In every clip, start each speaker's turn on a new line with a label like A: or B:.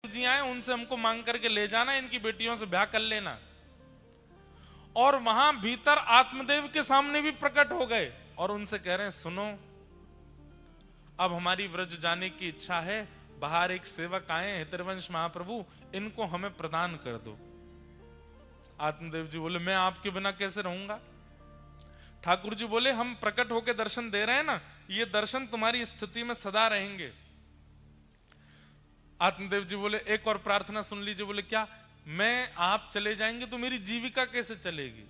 A: जी आए, उनसे हमको मांग करके ले जाना, इनकी बेटियों से ब्याह कर लेना। और वहां भीतर आत्मदेव के सामने भी प्रकट हो गए और उनसे कह रहे हैं, सुनो, अब हमारी व्रज जाने की इच्छा है, बाहर एक सेवक आए हितरवंश महाप्रभु, इनको हमें प्रदान कर दो। आत्मदेव जी बोले, मैं आपके बिना कैसे रहूंगा? ठाकुर जी बोले, हम प्रकट होकर दर्शन दे रहे हैं ना, ये दर्शन तुम्हारी स्थिति में सदा रहेंगे। आत्मदेव जी बोले, एक और प्रार्थना सुन लीजिए। बोले, क्या? मैं आप चले जाएंगे तो मेरी जीविका कैसे चलेगी?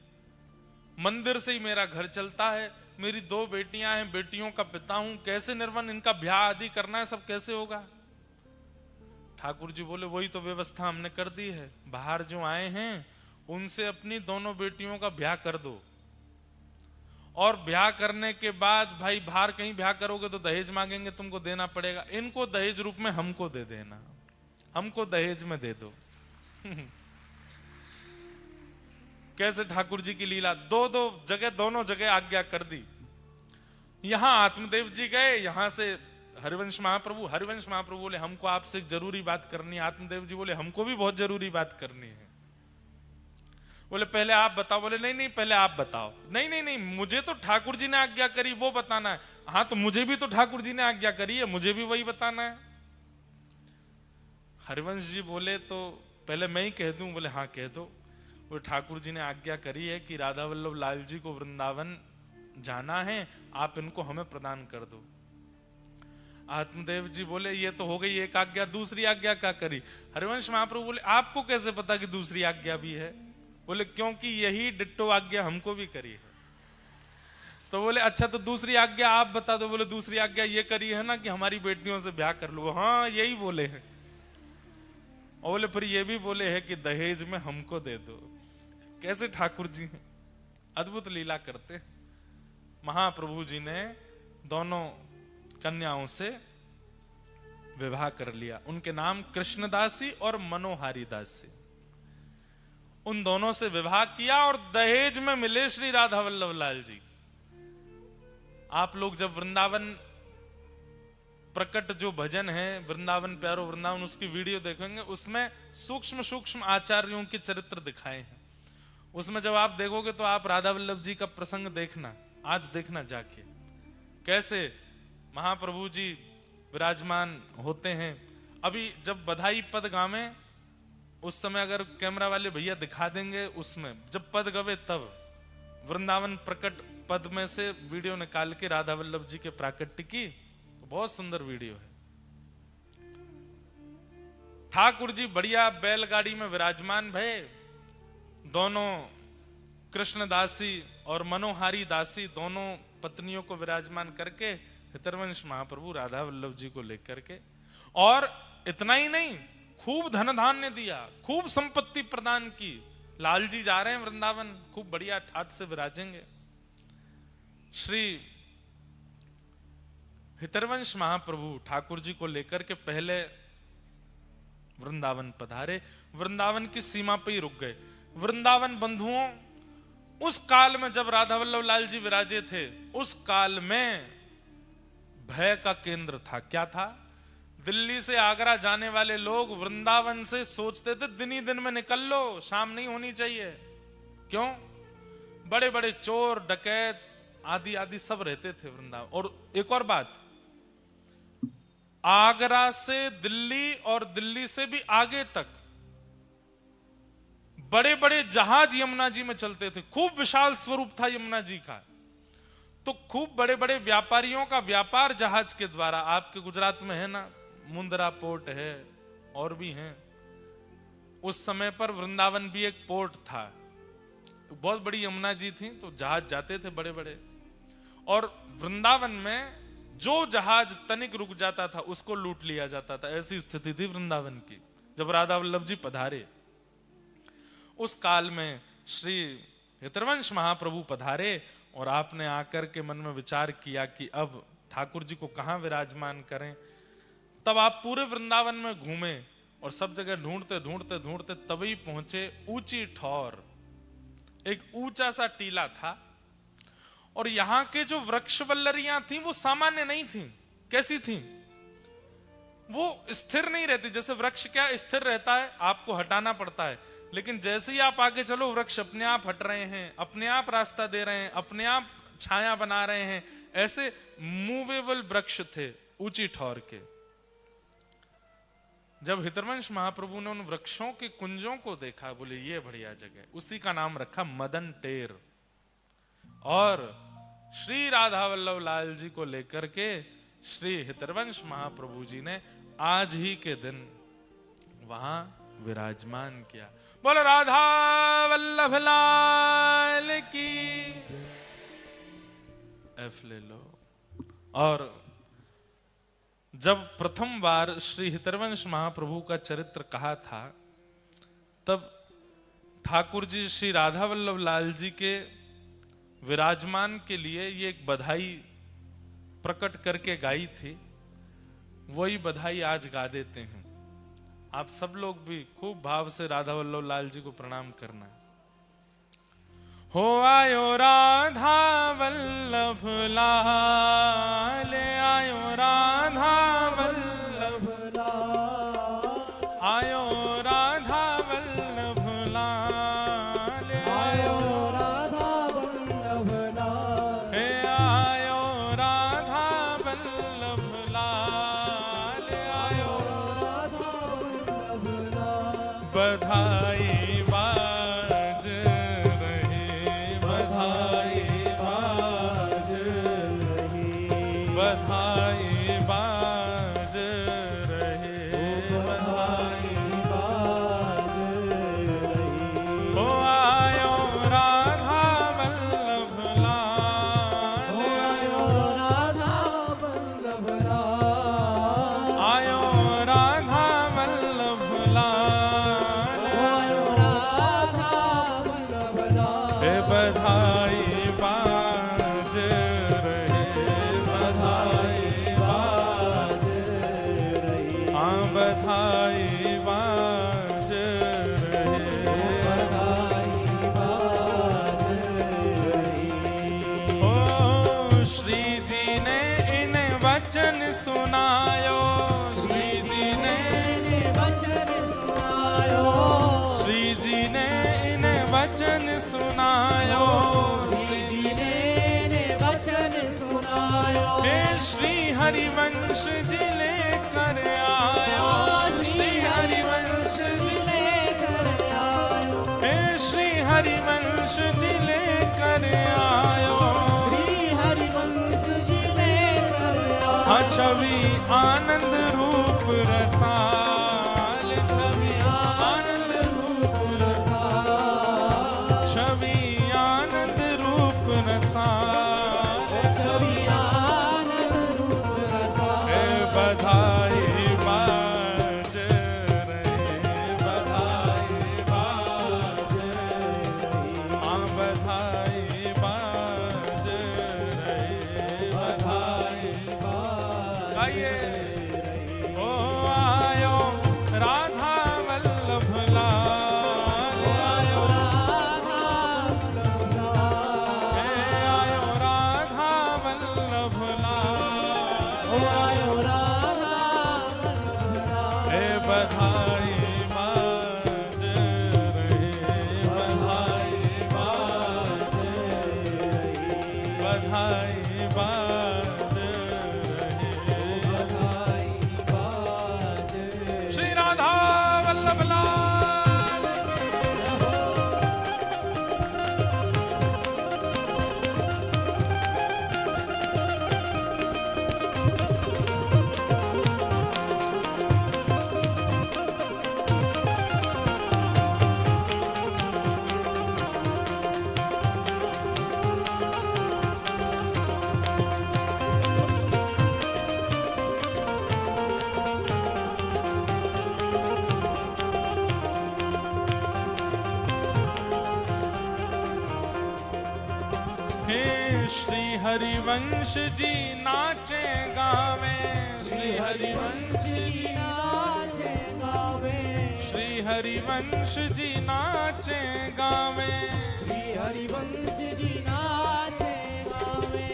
A: मंदिर से ही मेरा घर चलता है, मेरी 2 बेटियां हैं, बेटियों का पिता हूं, कैसे निर्वन, इनका ब्याह आदि करना है, सब कैसे होगा? ठाकुर जी बोले, वही तो व्यवस्था हमने कर दी है, बाहर जो आए हैं उनसे अपनी दोनों बेटियों का ब्याह कर दो, और ब्याह करने के बाद भाई बाहर कहीं ब्याह करोगे तो दहेज मांगेंगे, तुमको देना पड़ेगा, इनको दहेज रूप में हमको दे देना, हमको दहेज में दे दो। कैसे ठाकुर जी की लीला, दोनों जगह आज्ञा कर दी। यहां आत्मदेव जी गए, यहां से हरिवंश महाप्रभु बोले, हमको आपसे एक जरूरी बात करनी है। आत्मदेव जी बोले, हमको भी बहुत जरूरी बात करनी है। बोले, पहले आप बताओ। बोले, नहीं पहले आप बताओ। नहीं, मुझे तो ठाकुर जी ने आज्ञा करी, वो बताना है। हाँ, तो मुझे भी तो ठाकुर जी ने आज्ञा करी है, मुझे भी वही बताना है। हरिवंश जी बोले, तो पहले मैं ही कह दूं? बोले, हाँ कह दो। वो ठाकुर जी ने आज्ञा करी है कि राधा वल्लभ लाल जी को वृंदावन जाना है, आप इनको हमें प्रदान कर दो। आत्मदेव जी बोले, ये तो हो गई एक आज्ञा, दूसरी आज्ञा क्या करी? हरिवंश महाप्रभु बोले, आपको कैसे पता कि दूसरी आज्ञा भी है? बोले, क्योंकि यही डिट्टो आज्ञा हमको भी करी है। तो बोले, अच्छा तो दूसरी आज्ञा आप बता दो। बोले, दूसरी आज्ञा ये करी है ना कि हमारी बेटियों से ब्याह कर लो। हाँ, यही बोले हैं। और बोले, फिर ये भी बोले हैं कि दहेज में हमको दे दो। कैसे ठाकुर जी हैं, अद्भुत लीला करते हैं। महाप्रभु जी ने दोनों कन्याओं से विवाह कर लिया। उनके नाम कृष्णदासी और मनोहारी दासी, उन दोनों से विवाह किया और दहेज में मिले श्री राधा वल्लभ लाल जी। आप लोग जब वृंदावन प्रकट जो भजन है, वृंदावन प्यारो वृंदावन, उसकी वीडियो देखेंगे, उसमें सूक्ष्म सूक्ष्म आचार्यों के चरित्र दिखाए हैं। उसमें जब आप देखोगे तो आप राधा वल्लभ जी का प्रसंग देखना, आज देखना जाके, कैसे महाप्रभु जी विराजमान होते हैं। अभी जब बधाई पद गावे, उस समय अगर कैमरा वाले भैया दिखा देंगे, उसमें जब पद गवे तब वृंदावन प्रकट पद में से वीडियो निकाल के राधा वल्लभ जी के प्राकट्य की, बहुत सुंदर वीडियो है। ठाकुर जी बढ़िया बैलगाड़ी में विराजमान भये, दोनों कृष्णदासी और मनोहारी दासी, दोनों पत्नियों को विराजमान करके हितरवंश महाप्रभु राधा वल्लभ जी को लेकर के, और इतना ही नहीं, खूब धन धान्य दिया, खूब संपत्ति प्रदान की। लाल जी जा रहे हैं वृंदावन, खूब बढ़िया ठाट से विराजेंगे। श्री हितरवंश महाप्रभु ठाकुर जी को लेकर के पहले वृंदावन पधारे, वृंदावन की सीमा पे ही रुक गए। वृंदावन बंधुओं, उस काल में जब राधा वल्लभ लाल जी विराजे थे, उस काल में भय का केंद्र था। क्या था? दिल्ली से आगरा जाने वाले लोग वृंदावन से सोचते थे दिन ही दिन में निकल लो, शाम नहीं होनी चाहिए। क्यों? बड़े बड़े चोर डकैत आदि आदि सब रहते थे वृंदावन। और एक और बात, आगरा से दिल्ली और दिल्ली से भी आगे तक बड़े बड़े जहाज यमुना जी में चलते थे। खूब विशाल स्वरूप था यमुना जी का। तो खूब बड़े बड़े व्यापारियों का व्यापार जहाज के द्वारा, आपके गुजरात में है ना, मुंद्रा पोर्ट है और भी हैं। उस समय पर वृंदावन भी एक पोर्ट था, बहुत बड़ी यमुना जी थी, तो जहाज जाते थे बड़े बड़े। और वृंदावन में जो जहाज तनिक रुक जाता था उसको लूट लिया जाता था। ऐसी स्थिति थी वृंदावन की जब राधा वल्लभ जी पधारे। उस काल में श्री हितरवंश महाप्रभु पधारे और आपने आकर के मन में विचार किया कि अब ठाकुर जी को कहां विराजमान करें। तब आप पूरे वृंदावन में घूमे और सब जगह ढूंढते ढूंढते ढूंढते तभी पहुंचे ऊंची ठौर, एक ऊंचा सा टीला था। और यहां के जो वृक्ष वल्लरियां थी वो सामान्य नहीं थी। कैसी थी? वो स्थिर नहीं रहती। जैसे वृक्ष क्या स्थिर रहता है, आपको हटाना पड़ता है, लेकिन जैसे ही आप आगे चलो वृक्ष अपने आप हट रहे हैं, अपने आप रास्ता दे रहे हैं, अपने आप छाया बना रहे हैं। ऐसे मूवेबल वृक्ष थे ऊंची ठौर के। जब हितरवंश महाप्रभु ने उन वृक्षों के कुंजों को देखा, बोले ये बढ़िया जगह, उसी का नाम रखा मदन टेर। और श्री राधा वल्लभ लाल जी को लेकर के श्री हितरवंश महाप्रभु जी ने आज ही के दिन वहां विराजमान किया। बोलो राधा वल्लभ लाल की। एफ ले लो। और जब प्रथम बार श्री हितरवंश महाप्रभु का चरित्र कहा था, तब ठाकुर जी श्री राधा वल्लभ लाल जी के विराजमान के लिए ये एक बधाई प्रकट करके गाई थी। वही बधाई आज गा देते हैं। आप सब लोग भी खूब भाव से राधा वल्लभ लाल जी को प्रणाम करना। हो आयो राधा वल्लभ लाल, आयो राधा वल्लभ लाल, आयो राधा वल्लभ लाल, आयो राधा वल्लभ लाल, हे आयो राधा वल्लभ लाल, आयो राधा वल्लभ लाल। बधाई सुनायो, श्री जी ने वचन सुनायो, श्री जी ने इन वचन सुनायो, श्री जी ने वचन सुनायो। हे श्री हरिवंश जी लेकर आयो, श्री हरिवंश जी लेकर आयो, हे श्री हरिवंश जी लेकर आयो, छवि आनंद रूप रसाल, छवि आनंद रूप रसाल, छवि आनंद रूप रसाल, छवि आनंद रूप रसाल। बधाई बाज रहे, बधाई बाज रहे, हाँ बधाई बाज रहे, बधाई आइए। ओ आयो राधा वल्लभ लाल, आयो राधा वल्लभ लाल, हे आयो राधा वल्लभ लाल, आयो राधा वल्लभ लाल। हे बधाई बाज रहे, बधाई बाज रहे, बधाई बाज। हरिवंश जी नाचे गावे, श्री हरिवंश जी नाचे गावे, श्री हरिवंश जी नाचे गावे, श्री हरिवंश जी नाचे गावे।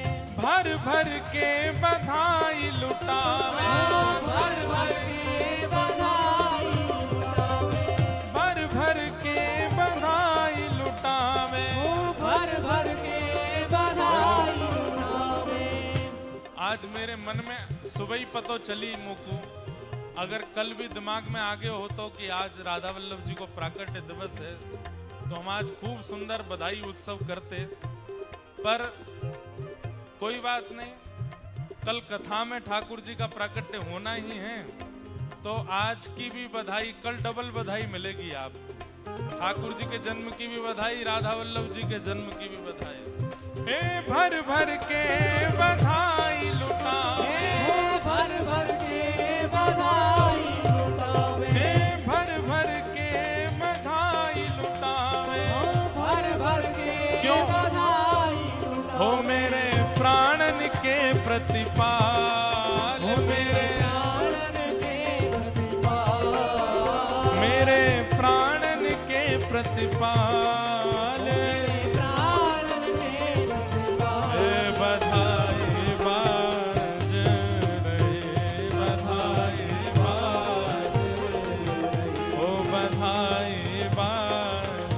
A: भर भर के बधाई लुटावे,
B: भर भर के बधाई लुटावे,
A: भर भर के बधाई लुटावे,
B: भर भर के बधाई लुटावे।
A: आज मेरे मन में सुबह ही पतो चली मुकू, अगर कल भी दिमाग में आगे हो तो कि आज राधा वल्लभ जी को प्राकट्य दिवस है तो हम आज खूब सुंदर बधाई उत्सव करते, पर कोई बात नहीं, कल कथा में ठाकुर जी का प्राकट्य होना ही है तो आज की भी बधाई, कल डबल बधाई मिलेगी आपको। ठाकुर जी के जन्म की भी बधाई, राधा वल्लभ जी के जन्म की भी बधाई। हे भर भर के बधाई लुटावे,
B: भर भर के बधाई लुटावे,
A: हे भर भर के बधाई लुटावे,
B: भर भर के
A: क्यों?
B: बधाई लुटावे।
A: हो मेरे प्राणन के प्रतिपाल, मेरे
B: प्राणन के प्रतिपाल,
A: मेरे प्राणन के प्रतिपाल,
B: मेरे प्राणन के प्रतिपाल।
A: हे बधाई बाज रहे, बधाई बाज रहे, ओ बधाई बाज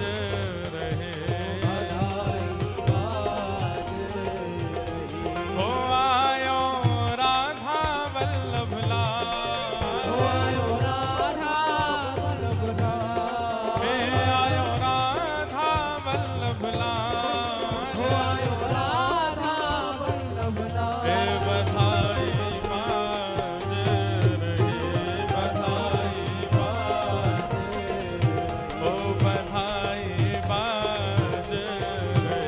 A: रहे, हो आयो राधा वल्लभ लाल,
B: आयो राधा वल्लभ लाल,
A: हे आयो राधा वल्लभ लाल,
B: आयो राधा वल्लभ लाल।
A: हे बधाई बाज रहे, बधाई बाज रहे, ओ बधाई बाज रहे,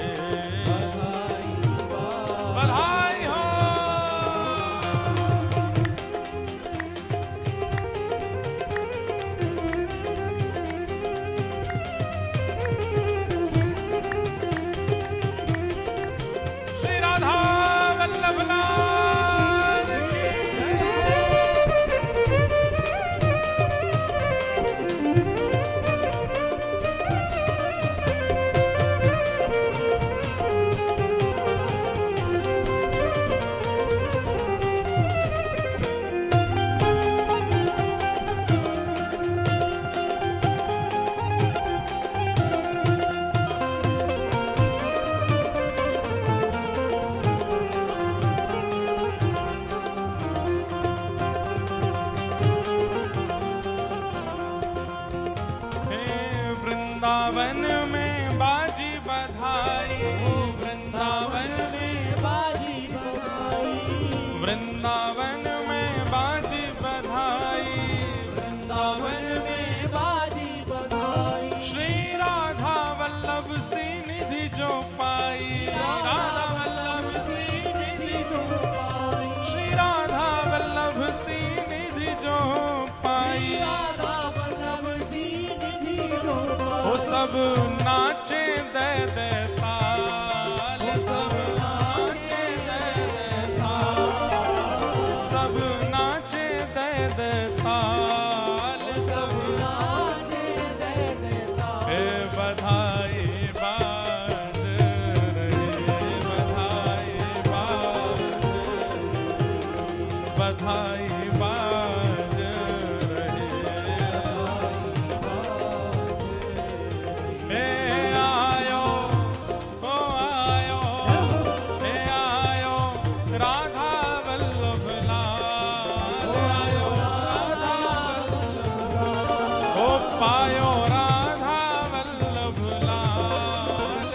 A: बधाई हो। श्री राधा वल्लभ लाल की हे वृंदावन में बाजी बधाई, वृंदावन में,
B: बाजी बधाई,
A: वृंदावन में बाजी बधाई,
B: वृंदावन में बाजी बधाई।
A: श्री राधा वल्लभ सी निधि जो पाई, राधा वल्लभ सी निधि जो
B: पाई,
A: श्री राधा वल्लभ सी निधि जो पाई,
B: राधा वल्लभ सी निधि जो
A: वो सब नाचे दे दे ताल, सब नाचे दे दे ताल, सब नाचे दे दे ताल, सब
B: नाचे दे देता।
A: हे बधाई बाज रहे, बधाई बाज रहे, बधाई बाज रहे, हे आयो, ओ आयो, हे आयो राधा वल्लभ लाल, आयो राधा वल्लभ लाल, ओ पायो राधा वल्लभ लाल,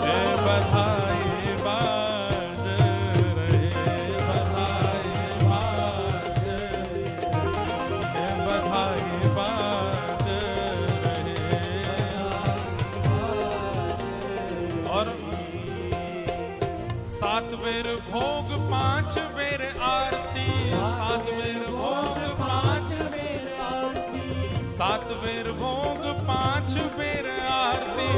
A: हे बधाई बाज रहे, बधाई बाज रहे, हे बधाई बाज रहे। और 7 बेर भोग 5 बेर आरती, 7 बेर भोग 5
B: मेरे आरती,
A: 7 बेर भोग 5 बेर आरती,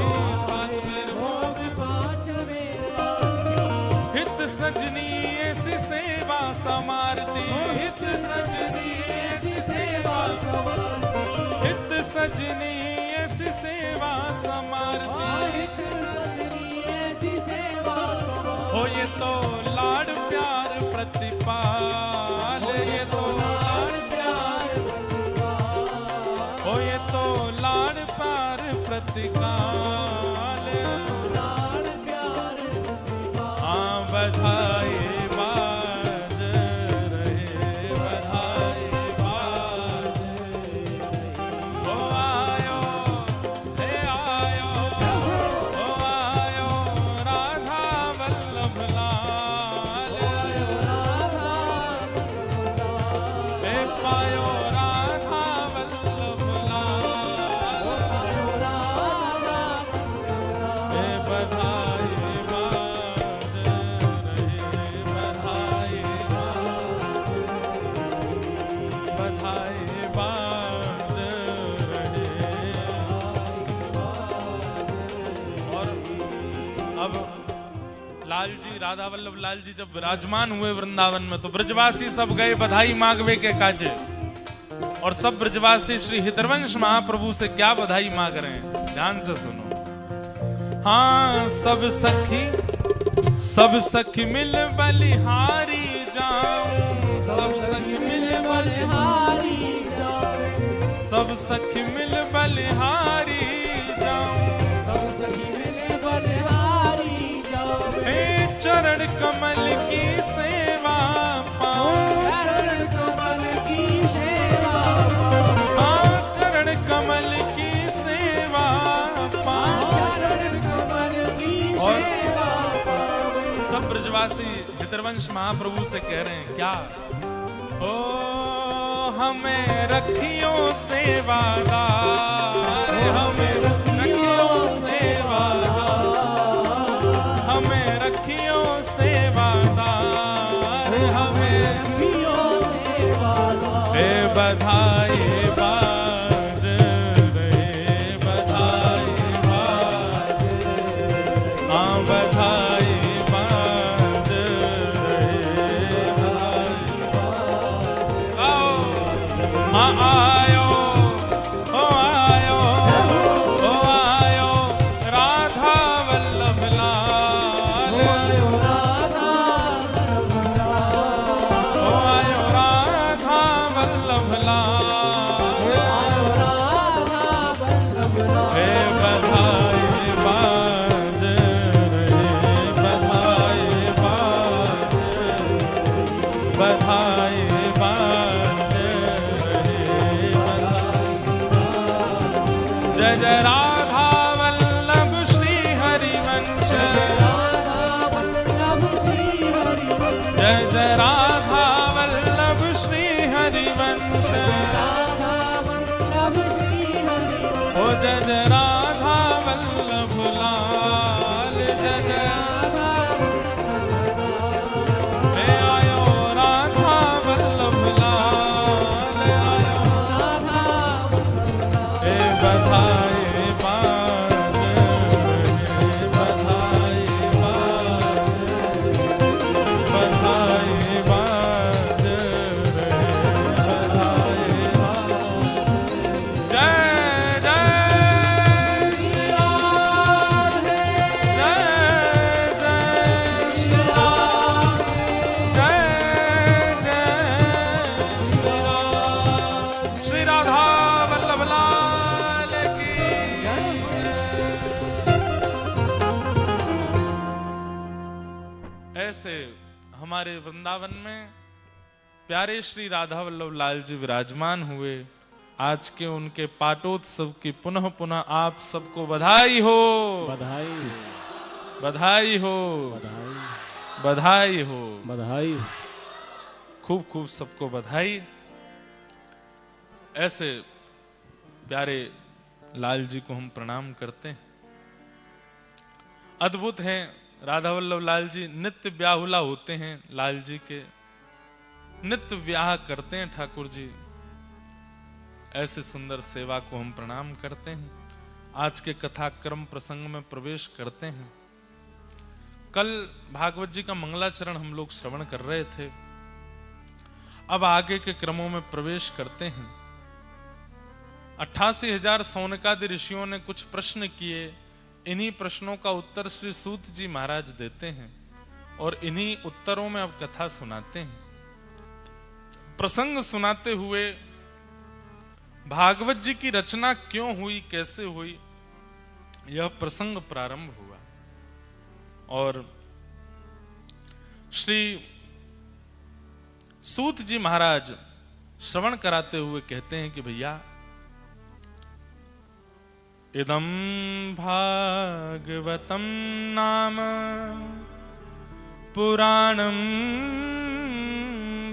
A: 7 बेर भोग
B: पाँच मेरे आरती।
A: हित सजनी ऐसी सेवा समारती, हित सजनी ऐसी सेवा, हित सजनी ऐसी सेवा समारती,
B: हित सजनी ऐसी सेवा
A: तो लाड प्यार प्रतिपाल, ये तो
B: लाड़ प्यार प्रतिपाल,
A: ओ ये तो लाड प्यार प्रतिकाल।
B: लाड़ प्यार प्रतिपाल।
A: हाँ बधाई बाज रहे, बधाई बाज ओ आयो, हे आयो, ओ आयो राधा वल्लभ लाल,
B: राधा
A: हे पायो राधा वल्लभ लाल, हे बधाई बाज रहे, बधाई बाज रहे। और अब लाल जी, राधा वल्लभ लाल जी जब विराजमान हुए वृंदावन में, तो ब्रजवासी सब गए बधाई मांगवे के काजे। और सब ब्रजवासी श्री हितवंश महाप्रभु से क्या बधाई मांग रहे हैं, ध्यान से सुनो। हाँ सब सखी मिल बलिहारी जाऊं, सब सखी मिल
B: बलिहारी जाऊं,
A: सब सखी मिल बलिहारी जाऊं,
B: सब सखी मिले बलिहारी जाऊं,
A: हे चरण कमल की सेवा पाऊं,
B: चरण कमल की सेवा पाऊं,
A: हाँ चरण कमल की सेवा पाऊं।
B: चरण कमल की
A: और
B: सेवा पाऊं।
A: सब ब्रजवासी हितवंश महाप्रभु से कह रहे हैं क्या, ओ हमें रखियो सेवादार, हमें रखियो सेवादार, हमें रखियो सेवादार, हमें
B: रखियो सेवादार।
A: हे बधाई बाज रहे, बधाई बाज, हाँ बधाई बाज रहे, आओ हाँ आयो, ओ आयो, ओ आयो राधा वल्लभ लाल,
B: आयो राधा वल्लभ लाल,
A: ओ आयो राधा वल्लभ लाल,
B: आयो राधा वल्लभ लाल।
A: हे बधाई बाज रहे, बधाई बाज, बधाई बाज रहे, जय जय राधा वल्लभ श्री हरिवंश,
B: राधा वल्लभ श्री हरिवंश,
A: जय जय राधा वल्लभ श्री हरिवंश,
B: राधा वल्लभ श्री हरिवंश,
A: ओ जय जय राधा वल्लभ लाल, जय जय हे आयो राधा वल्लभ लाल, आयो हे बधाई बाज रहे, बधाई बाज, बधाई बाज रहे, बधाई बाज। जय जय श्री राम, जय जय श्री राम, जय जय श्री राम, श्री राधा वल्लभ लाल की जय। ऐसे हमारे वृंदावन में प्यारे श्री राधा वल्लभ लाल जी विराजमान हुए। आज के उनके पाटोत्सव की पुनः पुनः आप सबको बधाई हो,
B: बधाई
A: बधाई हो,
B: बधाई
A: बधाई हो,
B: बधाई।
A: खूब खूब सबको बधाई। ऐसे प्यारे लाल जी को हम प्रणाम करते हैं। अद्भुत हैं राधा वल्लभ लाल जी, नित्य ब्याहुला होते हैं लाल जी के, नित्य ब्याह करते हैं ठाकुर जी। ऐसे सुंदर सेवा को हम प्रणाम करते हैं। आज के कथाक्रम प्रसंग में प्रवेश करते हैं। कल भागवत जी का मंगलाचरण हम लोग श्रवण कर रहे थे। अब आगे के क्रमों में प्रवेश करते हैं। 88,000 सौनकादि ऋषियों ने कुछ प्रश्न किए। इन्हीं प्रश्नों का उत्तर श्री सूत जी महाराज देते हैं। और इन्हीं उत्तरों में अब कथा सुनाते हैं। प्रसंग सुनाते हुए भागवत जी की रचना क्यों हुई, कैसे हुई, यह प्रसंग प्रारंभ हुआ। और श्री सूत जी महाराज श्रवण कराते हुए कहते हैं कि भैया, इदं भागवतं नाम पुराणं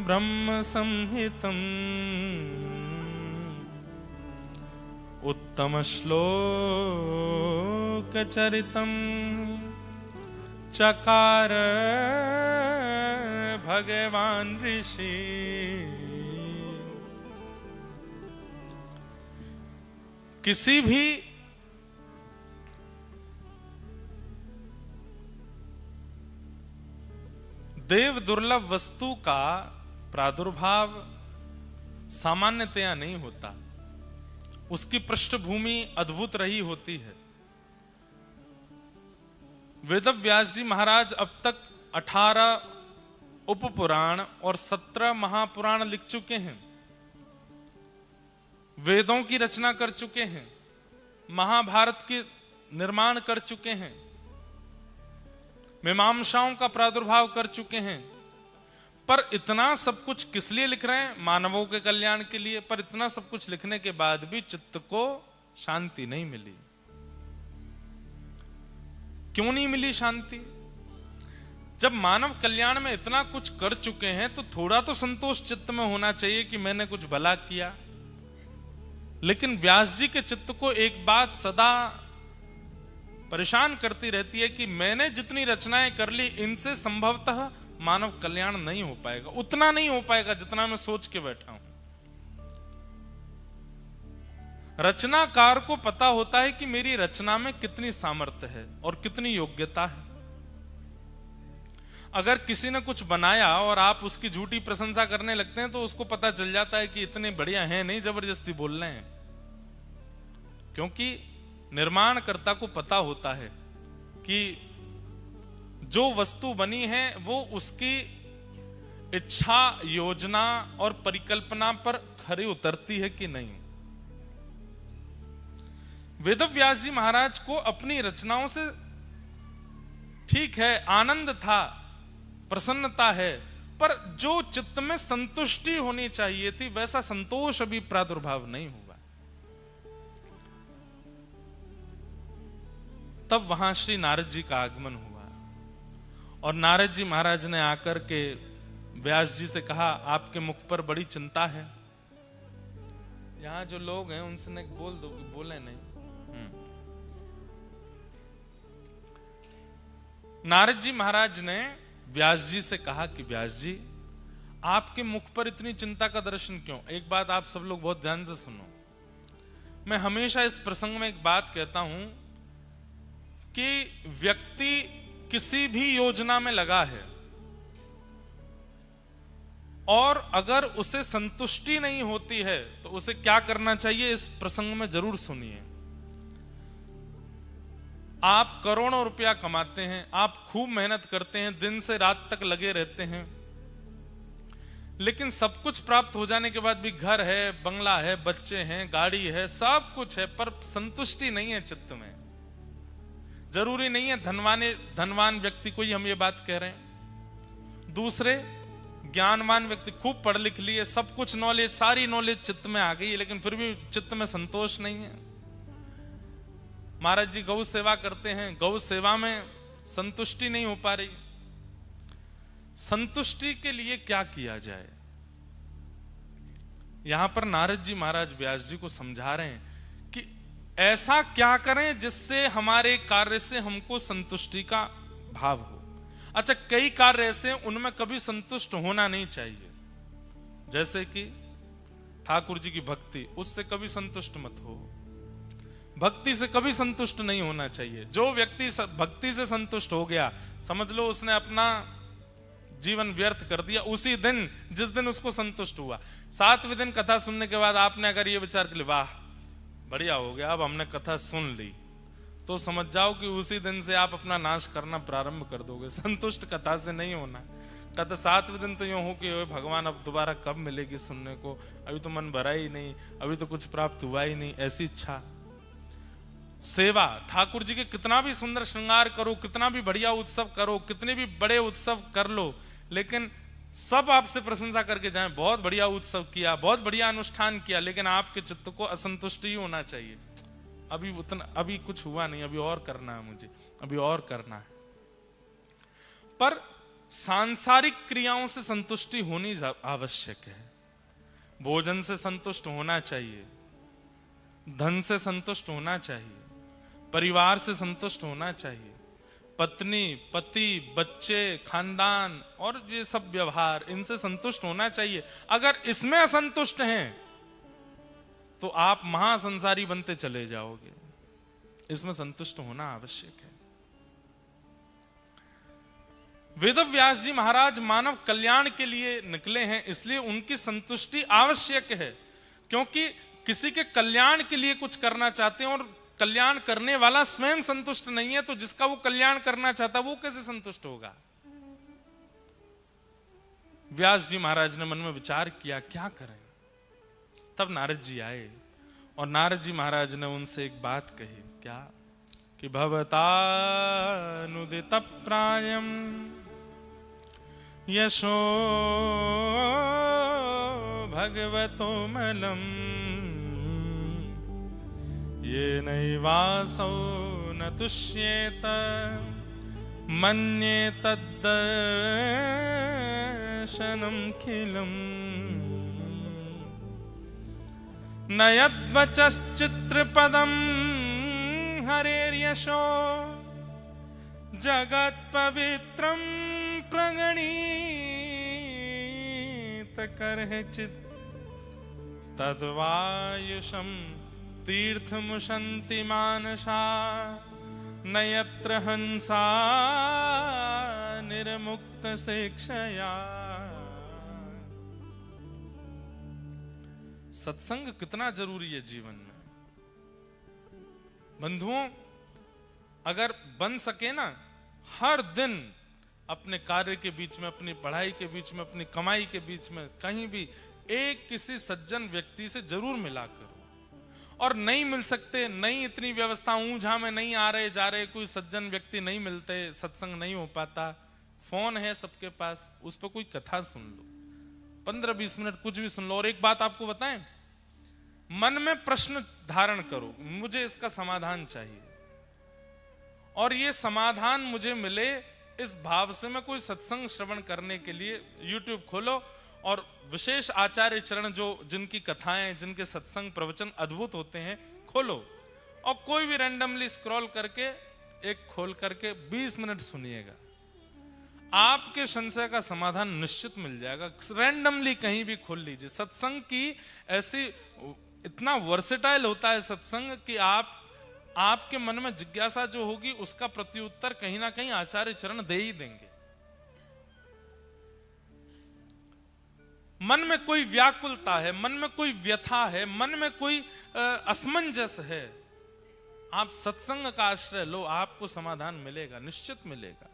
A: ब्रह्म संहितम् उत्तम श्लोक चरितम् चकार भगवान ऋषि। किसी भी देव दुर्लभ वस्तु का प्रादुर्भाव सामान्यतया नहीं होता, उसकी पृष्ठभूमि अद्भुत रही होती है। वेदव्यास जी महाराज अब तक 18 उपपुराण और 17 महापुराण लिख चुके हैं, वेदों की रचना कर चुके हैं, महाभारत के निर्माण कर चुके हैं, मीमांसाओं का प्रादुर्भाव कर चुके हैं। पर इतना सब कुछ किस लिए लिख रहे हैं? मानवों के कल्याण के लिए। पर इतना सब कुछ लिखने के बाद भी चित्त को शांति नहीं मिली। क्यों नहीं मिली शांति? जब मानव कल्याण में इतना कुछ कर चुके हैं तो थोड़ा तो संतोष चित्त में होना चाहिए कि मैंने कुछ भला किया। लेकिन व्यास जी के चित्त को एक बात सदा परेशान करती रहती है कि मैंने जितनी रचनाएं कर ली, इनसे संभवतः मानव कल्याण नहीं हो पाएगा, उतना नहीं हो पाएगा जितना मैं सोच के बैठा हूं। रचनाकार को पता होता है कि मेरी रचना में कितनी सामर्थ्य है और कितनी योग्यता है। अगर किसी ने कुछ बनाया और आप उसकी झूठी प्रशंसा करने लगते हैं तो उसको पता चल जाता है कि इतने बढ़िया हैं नहीं, जबरदस्ती बोल रहे हैं। क्योंकि निर्माणकर्ता को पता होता है कि जो वस्तु बनी है वो उसकी इच्छा, योजना और परिकल्पना पर खरी उतरती है कि नहीं। वेदव्यास जी महाराज को अपनी रचनाओं से ठीक है आनंद था, प्रसन्नता है, पर जो चित्त में संतुष्टि होनी चाहिए थी वैसा संतोष अभी प्रादुर्भाव नहीं हुआ। तब वहां श्री नारद जी का आगमन हुआ और नारद जी महाराज ने आकर के व्यास जी से कहा, आपके मुख पर बड़ी चिंता है। यहां जो लोग हैं उनसे ने बोल दो कि बोले नहीं। नारद जी महाराज ने व्यास जी से कहा कि व्यास जी, आपके मुख पर इतनी चिंता का दर्शन क्यों? एक बात आप सब लोग बहुत ध्यान से सुनो। मैं हमेशा इस प्रसंग में एक बात कहता हूं कि व्यक्ति किसी भी योजना में लगा है और अगर उसे संतुष्टि नहीं होती है तो उसे क्या करना चाहिए, इस प्रसंग में जरूर सुनिए। आप करोड़ों रुपया कमाते हैं, आप खूब मेहनत करते हैं, दिन से रात तक लगे रहते हैं, लेकिन सब कुछ प्राप्त हो जाने के बाद भी घर है, बंगला है, बच्चे हैं, गाड़ी है, सब कुछ है, पर संतुष्टि नहीं है चित्त में। जरूरी नहीं है धनवान व्यक्ति को ही हम ये बात कह रहे हैं। दूसरे ज्ञानवान व्यक्ति खूब पढ़ लिख लिए, सब कुछ नॉलेज, सारी नॉलेज चित्त में आ गई है, लेकिन फिर भी चित्त में संतोष नहीं है। महाराज जी गौ सेवा करते हैं, गौ सेवा में संतुष्टि नहीं हो पा रही। संतुष्टि के लिए क्या किया जाए? यहां पर नारद जी महाराज व्यास जी को समझा रहे हैं कि ऐसा क्या करें जिससे हमारे कार्य से हमको संतुष्टि का भाव हो। अच्छा, कई कार्य ऐसे हैं उनमें कभी संतुष्ट होना नहीं चाहिए, जैसे कि ठाकुर जी की भक्ति, उससे कभी संतुष्ट मत हो। भक्ति से कभी संतुष्ट नहीं होना चाहिए। जो व्यक्ति भक्ति से संतुष्ट हो गया, समझ लो उसने अपना जीवन व्यर्थ कर दिया उसी दिन जिस दिन उसको संतुष्ट हुआ। 7वें दिन कथा सुनने के बाद आपने अगर ये विचार कर लिया, वाह बढ़िया हो गया, अब हमने कथा सुन ली, तो समझ जाओ कि उसी दिन से आप अपना नाश करना प्रारंभ कर दोगे। संतुष्ट कथा से नहीं होना। कथा 7वें दिन तो यूं हो कि भगवान अब दोबारा कब मिलेगी सुनने को, अभी तो मन भरा ही नहीं, अभी तो कुछ प्राप्त हुआ ही नहीं, ऐसी इच्छा। सेवा, ठाकुर जी के कितना भी सुंदर श्रृंगार करो, कितना भी बढ़िया उत्सव करो, कितने भी बड़े उत्सव कर लो, लेकिन सब आपसे प्रशंसा करके जाएं, बहुत बढ़िया उत्सव किया, बहुत बढ़िया अनुष्ठान किया, लेकिन आपके चित्त को असंतुष्ट ही होना चाहिए। अभी कुछ हुआ नहीं, अभी और करना है मुझे, अभी और करना है। पर सांसारिक क्रियाओं से संतुष्टि होनी आवश्यक है। भोजन से संतुष्ट होना चाहिए, धन से संतुष्ट होना चाहिए, परिवार से संतुष्ट होना चाहिए, पत्नी, पति, बच्चे, खानदान और ये सब व्यवहार, इनसे संतुष्ट होना चाहिए। अगर इसमें असंतुष्ट हैं तो आप महासंसारी बनते चले जाओगे। इसमें संतुष्ट होना आवश्यक है। वेदव्यास जी महाराज मानव कल्याण के लिए निकले हैं, इसलिए उनकी संतुष्टि आवश्यक है। क्योंकि किसी के कल्याण के लिए कुछ करना चाहते हैं और कल्याण करने वाला स्वयं संतुष्ट नहीं है, तो जिसका वो कल्याण करना चाहता वो कैसे संतुष्ट होगा। व्यास जी महाराज ने मन में विचार किया क्या करें। तब नारद जी आए और नारद जी महाराज ने उनसे एक बात कही, क्या कि भवतानुदित प्रायम यशो भगवतो मलम ये नैवासौ न तुष्येत मन्ये तद्दर्शनं खिलम् न यद्वचश्चित्रपदं हरेर्यशो जगत्पवित्रं प्रणीत करहिचित् तद्वायुषं तीर्थमुशन्ति मानसा न यत्र हंसा निर्मुक्त शिक्षया। सत्संग कितना जरूरी है जीवन में बंधुओं। अगर बन सके ना, हर दिन अपने कार्य के बीच में, अपनी पढ़ाई के बीच में, अपनी कमाई के बीच में कहीं भी एक किसी सज्जन व्यक्ति से जरूर मिला करो। और नहीं मिल सकते, नहीं इतनी व्यवस्था ऊंझा में नहीं आ रहे जा रहे, कोई सज्जन व्यक्ति नहीं मिलते, सत्संग नहीं हो पाता, फोन है सबके पास, उस पर कोई कथा सुन लो, 15-20 मिनट कुछ भी सुन लो। और एक बात आपको बताएं, मन में प्रश्न धारण करो, मुझे इसका समाधान चाहिए, और ये समाधान मुझे मिले इस भाव से मैं कोई सत्संग श्रवण करने के लिए YouTube खोलो और विशेष आचार्य चरण जो जिनकी कथाएं, जिनके सत्संग प्रवचन अद्भुत होते हैं, खोलो और कोई भी रैंडमली स्क्रॉल करके एक खोल करके 20 मिनट सुनिएगा। आपके संशय का समाधान निश्चित मिल जाएगा। रैंडमली कहीं भी खोल लीजिए। सत्संग की ऐसी, इतना वर्सेटाइल होता है सत्संग कि आपके मन में जिज्ञासा जो होगी उसका प्रत्युत्तर कहीं ना कहीं आचार्य चरण दे ही देंगे। मन में कोई व्याकुलता है, मन में कोई व्यथा है, मन में कोई असमंजस है, आप सत्संग का आश्रय लो, आपको समाधान मिलेगा, निश्चित मिलेगा।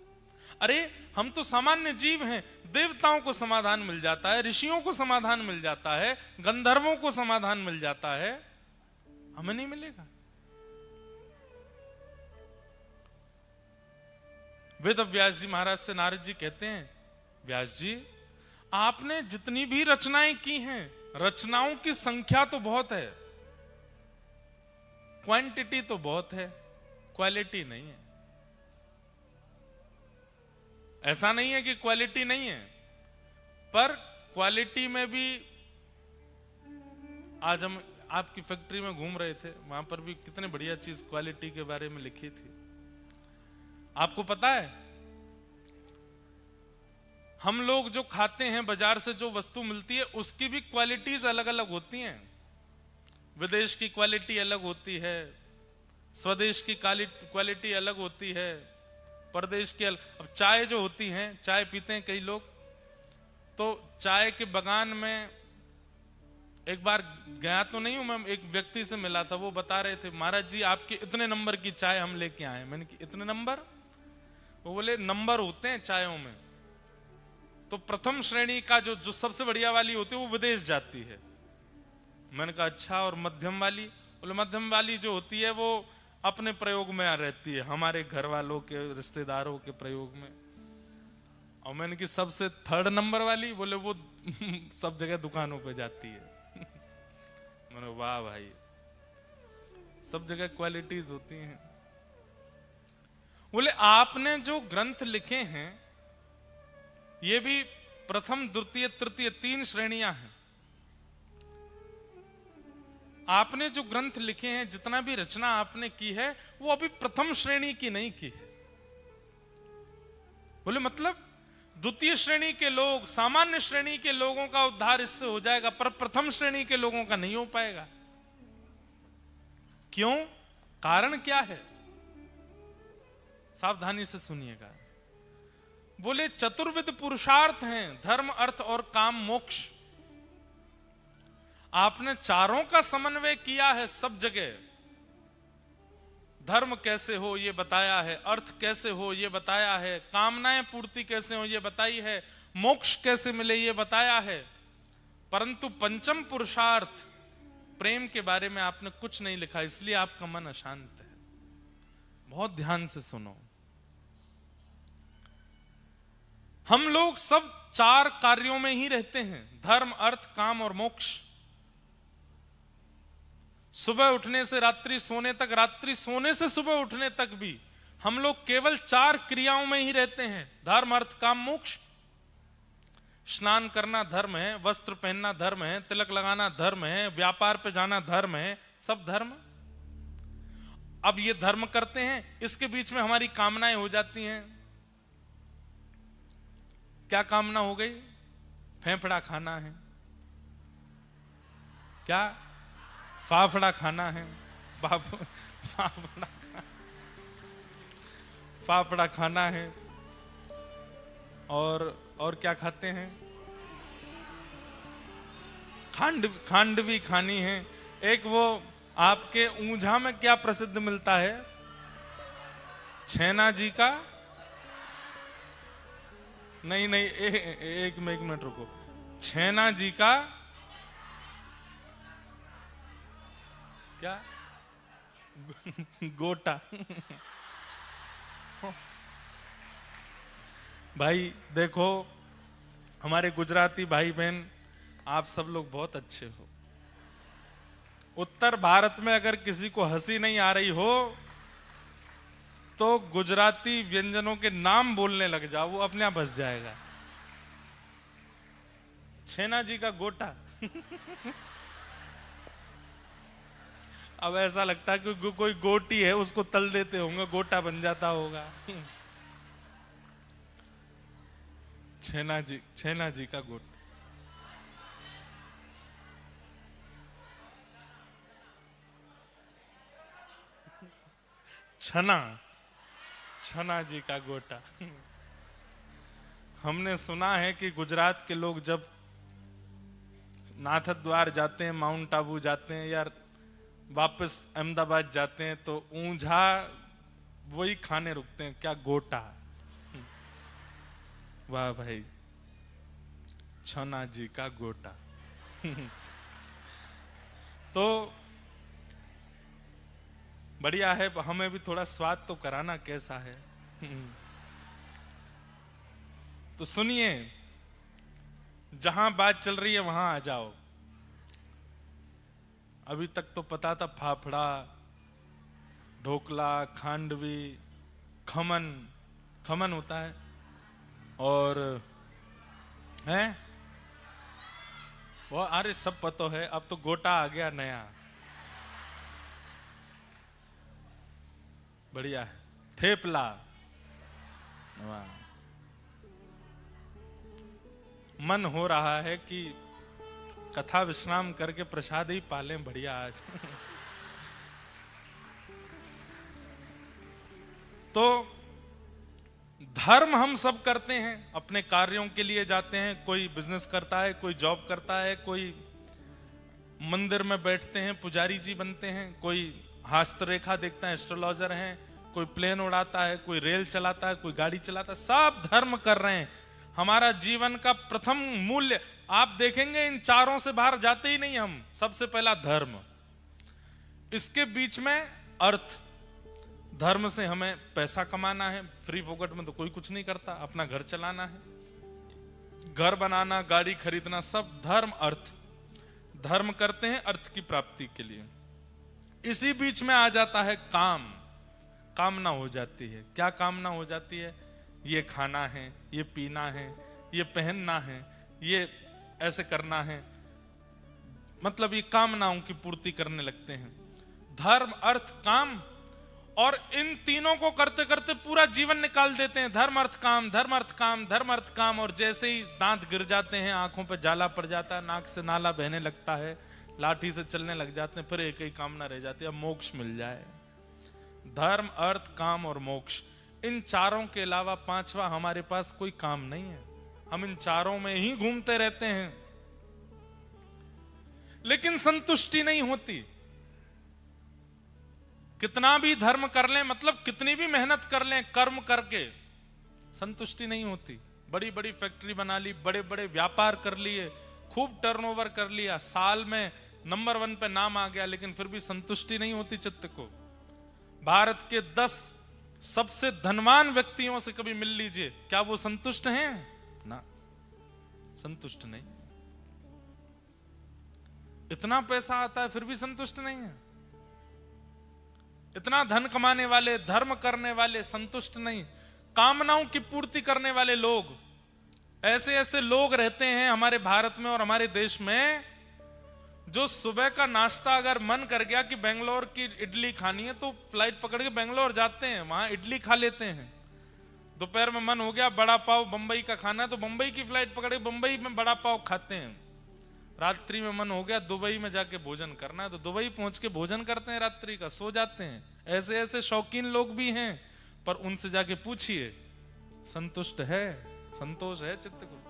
A: अरे हम तो सामान्य जीव हैं, देवताओं को समाधान मिल जाता है, ऋषियों को समाधान मिल जाता है, गंधर्वों को समाधान मिल जाता है, हमें नहीं मिलेगा। वेद व्यास जी महाराज से नारद जी कहते हैं, व्यास जी आपने जितनी भी रचनाएं की हैं, रचनाओं की संख्या तो बहुत है, क्वांटिटी तो बहुत है, क्वालिटी नहीं है। ऐसा नहीं है कि क्वालिटी नहीं है, पर क्वालिटी में भी, आज हम आपकी फैक्ट्री में घूम रहे थे, वहां पर भी कितने बढ़िया चीज क्वालिटी के बारे में लिखी थी। आपको पता है हम लोग जो खाते हैं, बाजार से जो वस्तु मिलती है उसकी भी क्वालिटीज अलग अलग होती हैं। विदेश की क्वालिटी अलग होती है, स्वदेश की क्वालिटी अलग होती है, परदेश की अलग। अब चाय जो होती है, चाय पीते हैं कई लोग, तो चाय के बगान में एक बार गया तो नहीं हूं मैं, एक व्यक्ति से मिला था, वो बता रहे थे महाराज जी आपके इतने नंबर की चाय हम लेके आए। मैंने कि इतने नंबर? वो बोले नंबर होते हैं चायों में, तो प्रथम श्रेणी का जो सबसे बढ़िया वाली होती है वो विदेश जाती है। मैंने कहा अच्छा, और मध्यम वाली? बोले मध्यम वाली जो होती है वो अपने प्रयोग में रहती है, हमारे घर वालों के रिश्तेदारों के प्रयोग में। और मैंने कि सबसे थर्ड नंबर वाली? बोले वो सब जगह दुकानों पे जाती है। मैंने वाह भाई, सब जगह क्वालिटीज होती हैं। बोले आपने जो ग्रंथ लिखे हैं ये भी प्रथम द्वितीय तृतीय 3 श्रेणियां हैं। आपने जो ग्रंथ लिखे हैं, जितना भी रचना आपने की है, वो अभी प्रथम श्रेणी की नहीं की है। बोले मतलब द्वितीय श्रेणी के लोग, सामान्य श्रेणी के लोगों का उद्धार इससे हो जाएगा, पर प्रथम श्रेणी के लोगों का नहीं हो पाएगा। क्यों? कारण क्या है? सावधानी से सुनिएगा। बोले चतुर्विध पुरुषार्थ हैं, धर्म अर्थ और काम मोक्ष। आपने चारों का समन्वय किया है सब जगह। धर्म कैसे हो ये बताया है, अर्थ कैसे हो ये बताया है, कामनाएं पूर्ति कैसे हो ये बताई है, मोक्ष कैसे मिले ये बताया है, परंतु पंचम पुरुषार्थ प्रेम के बारे में आपने कुछ नहीं लिखा, इसलिए आपका मन अशांत है। बहुत ध्यान से सुनो। हम लोग सब 4 कार्यों में ही रहते हैं, धर्म अर्थ काम और मोक्ष। सुबह उठने से रात्रि सोने तक, रात्रि सोने से सुबह उठने तक भी हम लोग केवल 4 क्रियाओं में ही रहते हैं, धर्म अर्थ काम मोक्ष। स्नान करना धर्म है, वस्त्र पहनना धर्म है, तिलक लगाना धर्म है, व्यापार पे जाना धर्म है, सब धर्म। अब ये धर्म करते हैं, इसके बीच में हमारी कामनाएं हो जाती हैं। क्या कामना हो गई? फेफड़ा खाना है, क्या फाफड़ा खाना है, फाफड़ा खाना है, और क्या खाते हैं? खांडवी खानी है। एक वो आपके ऊंझा में क्या प्रसिद्ध मिलता है? छैना जी का, नहीं एक मिनट रुको, छैना जी का क्या? गोटा। भाई देखो, हमारे गुजराती भाई बहन आप सब लोग बहुत अच्छे हो। उत्तर भारत में अगर किसी को हंसी नहीं आ रही हो तो गुजराती व्यंजनों के नाम बोलने लग जाओ, वो अपने आप हंस जाएगा। छैना जी का गोटा। अब ऐसा लगता है कि कोई गोटी है उसको तल देते होंगे, गोटा बन जाता होगा। छैना जी का गोटा। छना जी का गोटा। हमने सुना है कि गुजरात के लोग जब नाथ द्वार जाते हैं, माउंट आबू जाते हैं या वापस अहमदाबाद जाते हैं तो ऊंझा वही खाने रुकते हैं, क्या? गोटा। वाह भाई, छना जी का गोटा। तो बढ़िया है, हमें भी थोड़ा स्वाद तो कराना कैसा है। तो सुनिए, जहां बात चल रही है वहां आ जाओ। अभी तक तो पता था फाफड़ा, ढोकला, खांडवी, खमन होता है, और है वो, अरे सब पता है। अब तो गोटा आ गया नया, बढ़िया है। थेपला, वाह। मन हो रहा है कि कथा विश्राम करके प्रसाद ही पालें, बढ़िया आज। तो धर्म हम सब करते हैं, अपने कार्यों के लिए जाते हैं। कोई बिजनेस करता है, कोई जॉब करता है, कोई मंदिर में बैठते हैं, पुजारी जी बनते हैं, कोई हस्तरेखा देखता है, एस्ट्रोलॉजर हैं, कोई प्लेन उड़ाता है, कोई रेल चलाता है, कोई गाड़ी चलाता है, सब धर्म कर रहे हैं। हमारा जीवन का प्रथम मूल्य आप देखेंगे, इन चारों से बाहर जाते ही नहीं हम। सबसे पहला धर्म, इसके बीच में अर्थ। धर्म से हमें पैसा कमाना है, फ्री फोकट में तो कोई कुछ नहीं करता, अपना घर चलाना है, घर बनाना, गाड़ी खरीदना, सब धर्म अर्थ। धर्म करते हैं अर्थ की प्राप्ति के लिए। इसी बीच में आ जाता है काम। कामना हो जाती है। क्या कामना हो जाती है? ये खाना है, ये पीना है, ये पहनना है, ये ऐसे करना है, मतलब ये कामनाओं की पूर्ति करने लगते हैं। धर्म अर्थ काम, और इन तीनों को करते करते पूरा जीवन निकाल देते हैं। धर्म अर्थ काम, धर्म अर्थ काम, धर्म अर्थ काम, और जैसे ही दांत गिर जाते हैं, आंखों पे जाला पड़ जाता है, नाक से नाला बहने लगता है, लाठी से चलने लग जाते हैं, फिर एक ही कामना रह जाती है, अब मोक्ष मिल जाए। धर्म अर्थ काम और मोक्ष, इन चारों के अलावा पांचवा हमारे पास कोई काम नहीं है। हम इन चारों में ही घूमते रहते हैं, लेकिन संतुष्टि नहीं होती। कितना भी धर्म कर लें, मतलब कितनी भी मेहनत कर लें कर्म करके, संतुष्टि नहीं होती। बड़ी बड़ी फैक्ट्री बना ली, बड़े बड़े व्यापार कर लिए, खूब टर्नओवर कर लिया, साल में नंबर 1 पे नाम आ गया, लेकिन फिर भी संतुष्टि नहीं होती चित्त को। भारत के 10 सबसे धनवान व्यक्तियों से कभी मिल लीजिए, क्या वो संतुष्ट हैं? ना, संतुष्ट नहीं। इतना पैसा आता है फिर भी संतुष्ट नहीं है। इतना धन कमाने वाले, धर्म करने वाले, संतुष्ट नहीं। कामनाओं की पूर्ति करने वाले लोग, ऐसे ऐसे लोग रहते हैं हमारे भारत में और हमारे देश में, जो सुबह का नाश्ता अगर मन कर गया कि बेंगलोर की इडली खानी है, तो फ्लाइट पकड़ के बेंगलोर जाते हैं, वहां इडली खा लेते हैं। दोपहर में मन हो गया बड़ा पाव बंबई का खाना है, तो बंबई की फ्लाइट पकड़ के बंबई में बड़ा पाव खाते हैं। रात्रि में मन हो गया दुबई में जाके भोजन करना है, तो दुबई पहुंच के भोजन करते हैं, रात्रि का सो जाते हैं। ऐसे ऐसे शौकीन लोग भी हैं, पर उनसे जाके पूछिए संतुष्ट है? संतोष है चित्त को?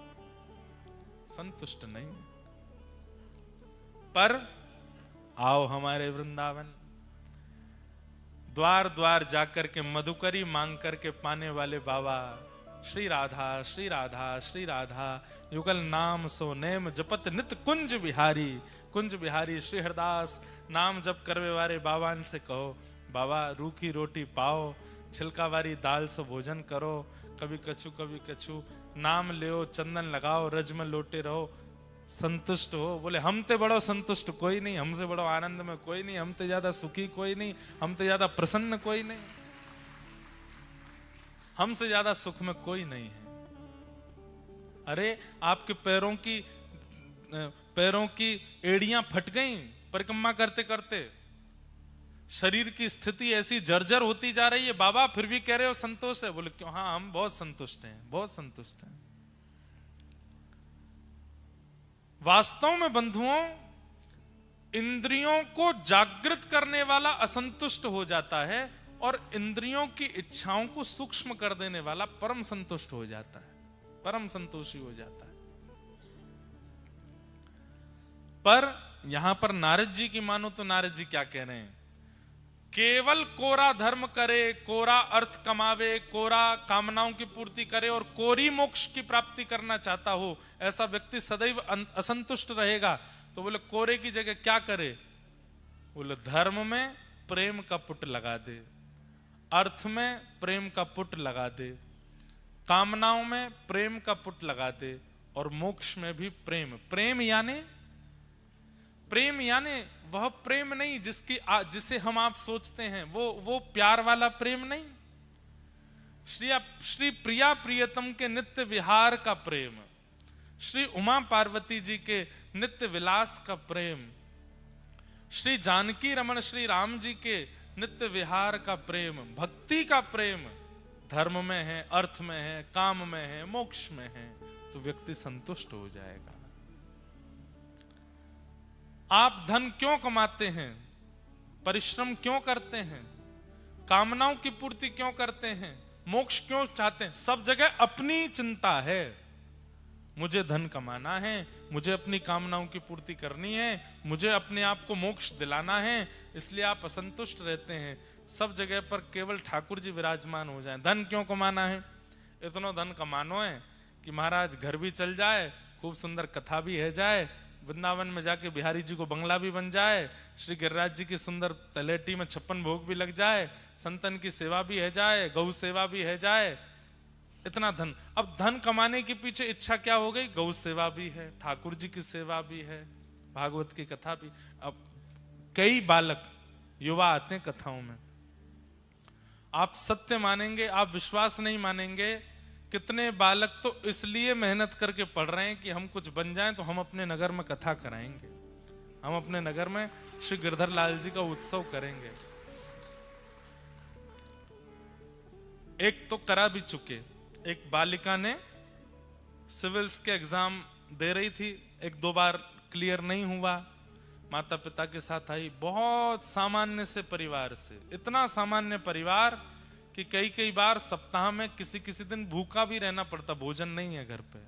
A: संतुष्ट नहीं। पर आओ हमारे वृंदावन, द्वार द्वार जाकर के मधुकरी मांग करके पाने वाले बाबा, श्री राधा श्री राधा श्री राधा, युगल नाम सो नेम जपत नित कुंज बिहारी। कुंज बिहारी श्री हरदास नाम जप करवे वाले बाबान से कहो, बाबा रूखी रोटी पाओ, छिलका वाली दाल से भोजन करो, कभी कछु नाम ले, चंदन लगाओ, रज में लोटे रहो, संतुष्ट हो। बोले हम ते बड़ो संतुष्ट कोई नहीं, हमसे बड़ो आनंद में कोई नहीं, हम ते ज्यादा सुखी कोई नहीं, हम ते ज्यादा प्रसन्न कोई नहीं, हमसे ज्यादा सुख में कोई नहीं है। अरे आपके पैरों की एड़ियां फट गई परिक्रमा करते करते, शरीर की स्थिति ऐसी जर्जर होती जा रही है, बाबा फिर भी कह रहे हो संतोष है? बोले क्यों? हाँ हम बहुत संतुष्ट हैं, बहुत संतुष्ट हैं। वास्तव में बंधुओं, इंद्रियों को जागृत करने वाला असंतुष्ट हो जाता है, और इंद्रियों की इच्छाओं को सूक्ष्म कर देने वाला परम संतुष्ट हो जाता है, परम संतोषी हो जाता है। पर यहां पर नारद जी की मानो तो नारद जी क्या कह रहे हैं? केवल कोरा धर्म करे, कोरा अर्थ कमावे, कोरा कामनाओं की पूर्ति करे और कोरी मोक्ष की प्राप्ति करना चाहता हो, ऐसा व्यक्ति सदैव असंतुष्ट रहेगा। तो बोले कोरे की जगह क्या करे? बोले धर्म में प्रेम का पुट लगा दे, अर्थ में प्रेम का पुट लगा दे, कामनाओं में प्रेम का पुट लगा दे, और मोक्ष में भी प्रेम। प्रेम यानी वह प्रेम नहीं जिसे हम आप सोचते हैं, वो प्यार वाला प्रेम नहीं। श्री प्रिया प्रियतम के नित्य विहार का प्रेम, श्री उमा पार्वती जी के नित्य विलास का प्रेम, श्री जानकी रमन श्री राम जी के नित्य विहार का प्रेम, भक्ति का प्रेम धर्म में है, अर्थ में है, काम में है, मोक्ष में है, तो व्यक्ति संतुष्ट हो जाएगा। आप धन क्यों कमाते हैं? परिश्रम क्यों करते हैं? कामनाओं की पूर्ति क्यों करते हैं? मोक्ष क्यों चाहते हैं? सब जगह अपनी चिंता है, मुझे धन कमाना है, मुझे अपनी कामनाओं की पूर्ति करनी है, मुझे अपने आप को मोक्ष दिलाना है, इसलिए आप असंतुष्ट रहते हैं। सब जगह पर केवल ठाकुर जी विराजमान हो जाएं। धन क्यों कमाना है? इतना धन कमानो है कि महाराज घर भी चल जाए, खूब सुंदर कथा भी है जाए, वृंदावन में जाके बिहारी जी को बंगला भी बन जाए, श्री गिरिराज जी की सुंदर तलेटी में 56 भोग भी लग जाए, संतन की सेवा भी है जाए, गौ सेवा भी है जाए, इतना धन। अब धन कमाने के पीछे इच्छा क्या हो गई? गौ सेवा भी है, ठाकुर जी की सेवा भी है, भागवत की कथा भी। अब कई बालक युवा आते हैं कथाओं में, आप सत्य मानेंगे, आप विश्वास नहीं मानेंगे, कितने बालक तो इसलिए मेहनत करके पढ़ रहे हैं कि हम कुछ बन जाएं तो हम अपने नगर में कथा कराएंगे, हम अपने नगर में श्री गिरधर लाल जी का उत्सव करेंगे। एक तो करा भी चुके, एक बालिका ने सिविल्स के एग्जाम दे रही थी, 1-2 बार क्लियर नहीं हुआ, माता पिता के साथ आई, बहुत सामान्य से परिवार से, इतना सामान्य परिवार कि कई बार सप्ताह में किसी दिन भूखा भी रहना पड़ता, भोजन नहीं है घर पे।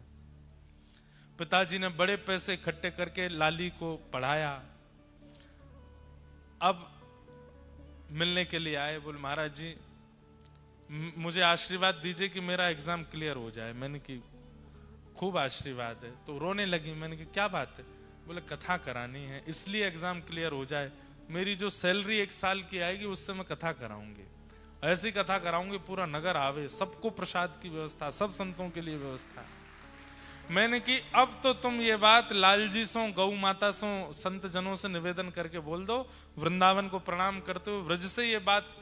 A: पिताजी ने बड़े पैसे इकट्ठे करके लाली को पढ़ाया। अब मिलने के लिए आए, बोले महाराज जी मुझे आशीर्वाद दीजिए कि मेरा एग्जाम क्लियर हो जाए। मैंने कि खूब आशीर्वाद है। तो रोने लगी। मैंने कि क्या बात है? बोले कथा करानी है, इसलिए एग्जाम क्लियर हो जाए। मेरी जो सैलरी 1 साल की आएगी उससे मैं कथा कराऊंगी, ऐसी कथा कराऊंगी पूरा नगर आवे, सबको प्रसाद की व्यवस्था, सब संतों के लिए व्यवस्था। मैंने कि अब तो तुम ये बात लालजी सो, गौ माता सो, संत जनों से निवेदन करके बोल दो, वृंदावन को प्रणाम करते हुए व्रज से ये बात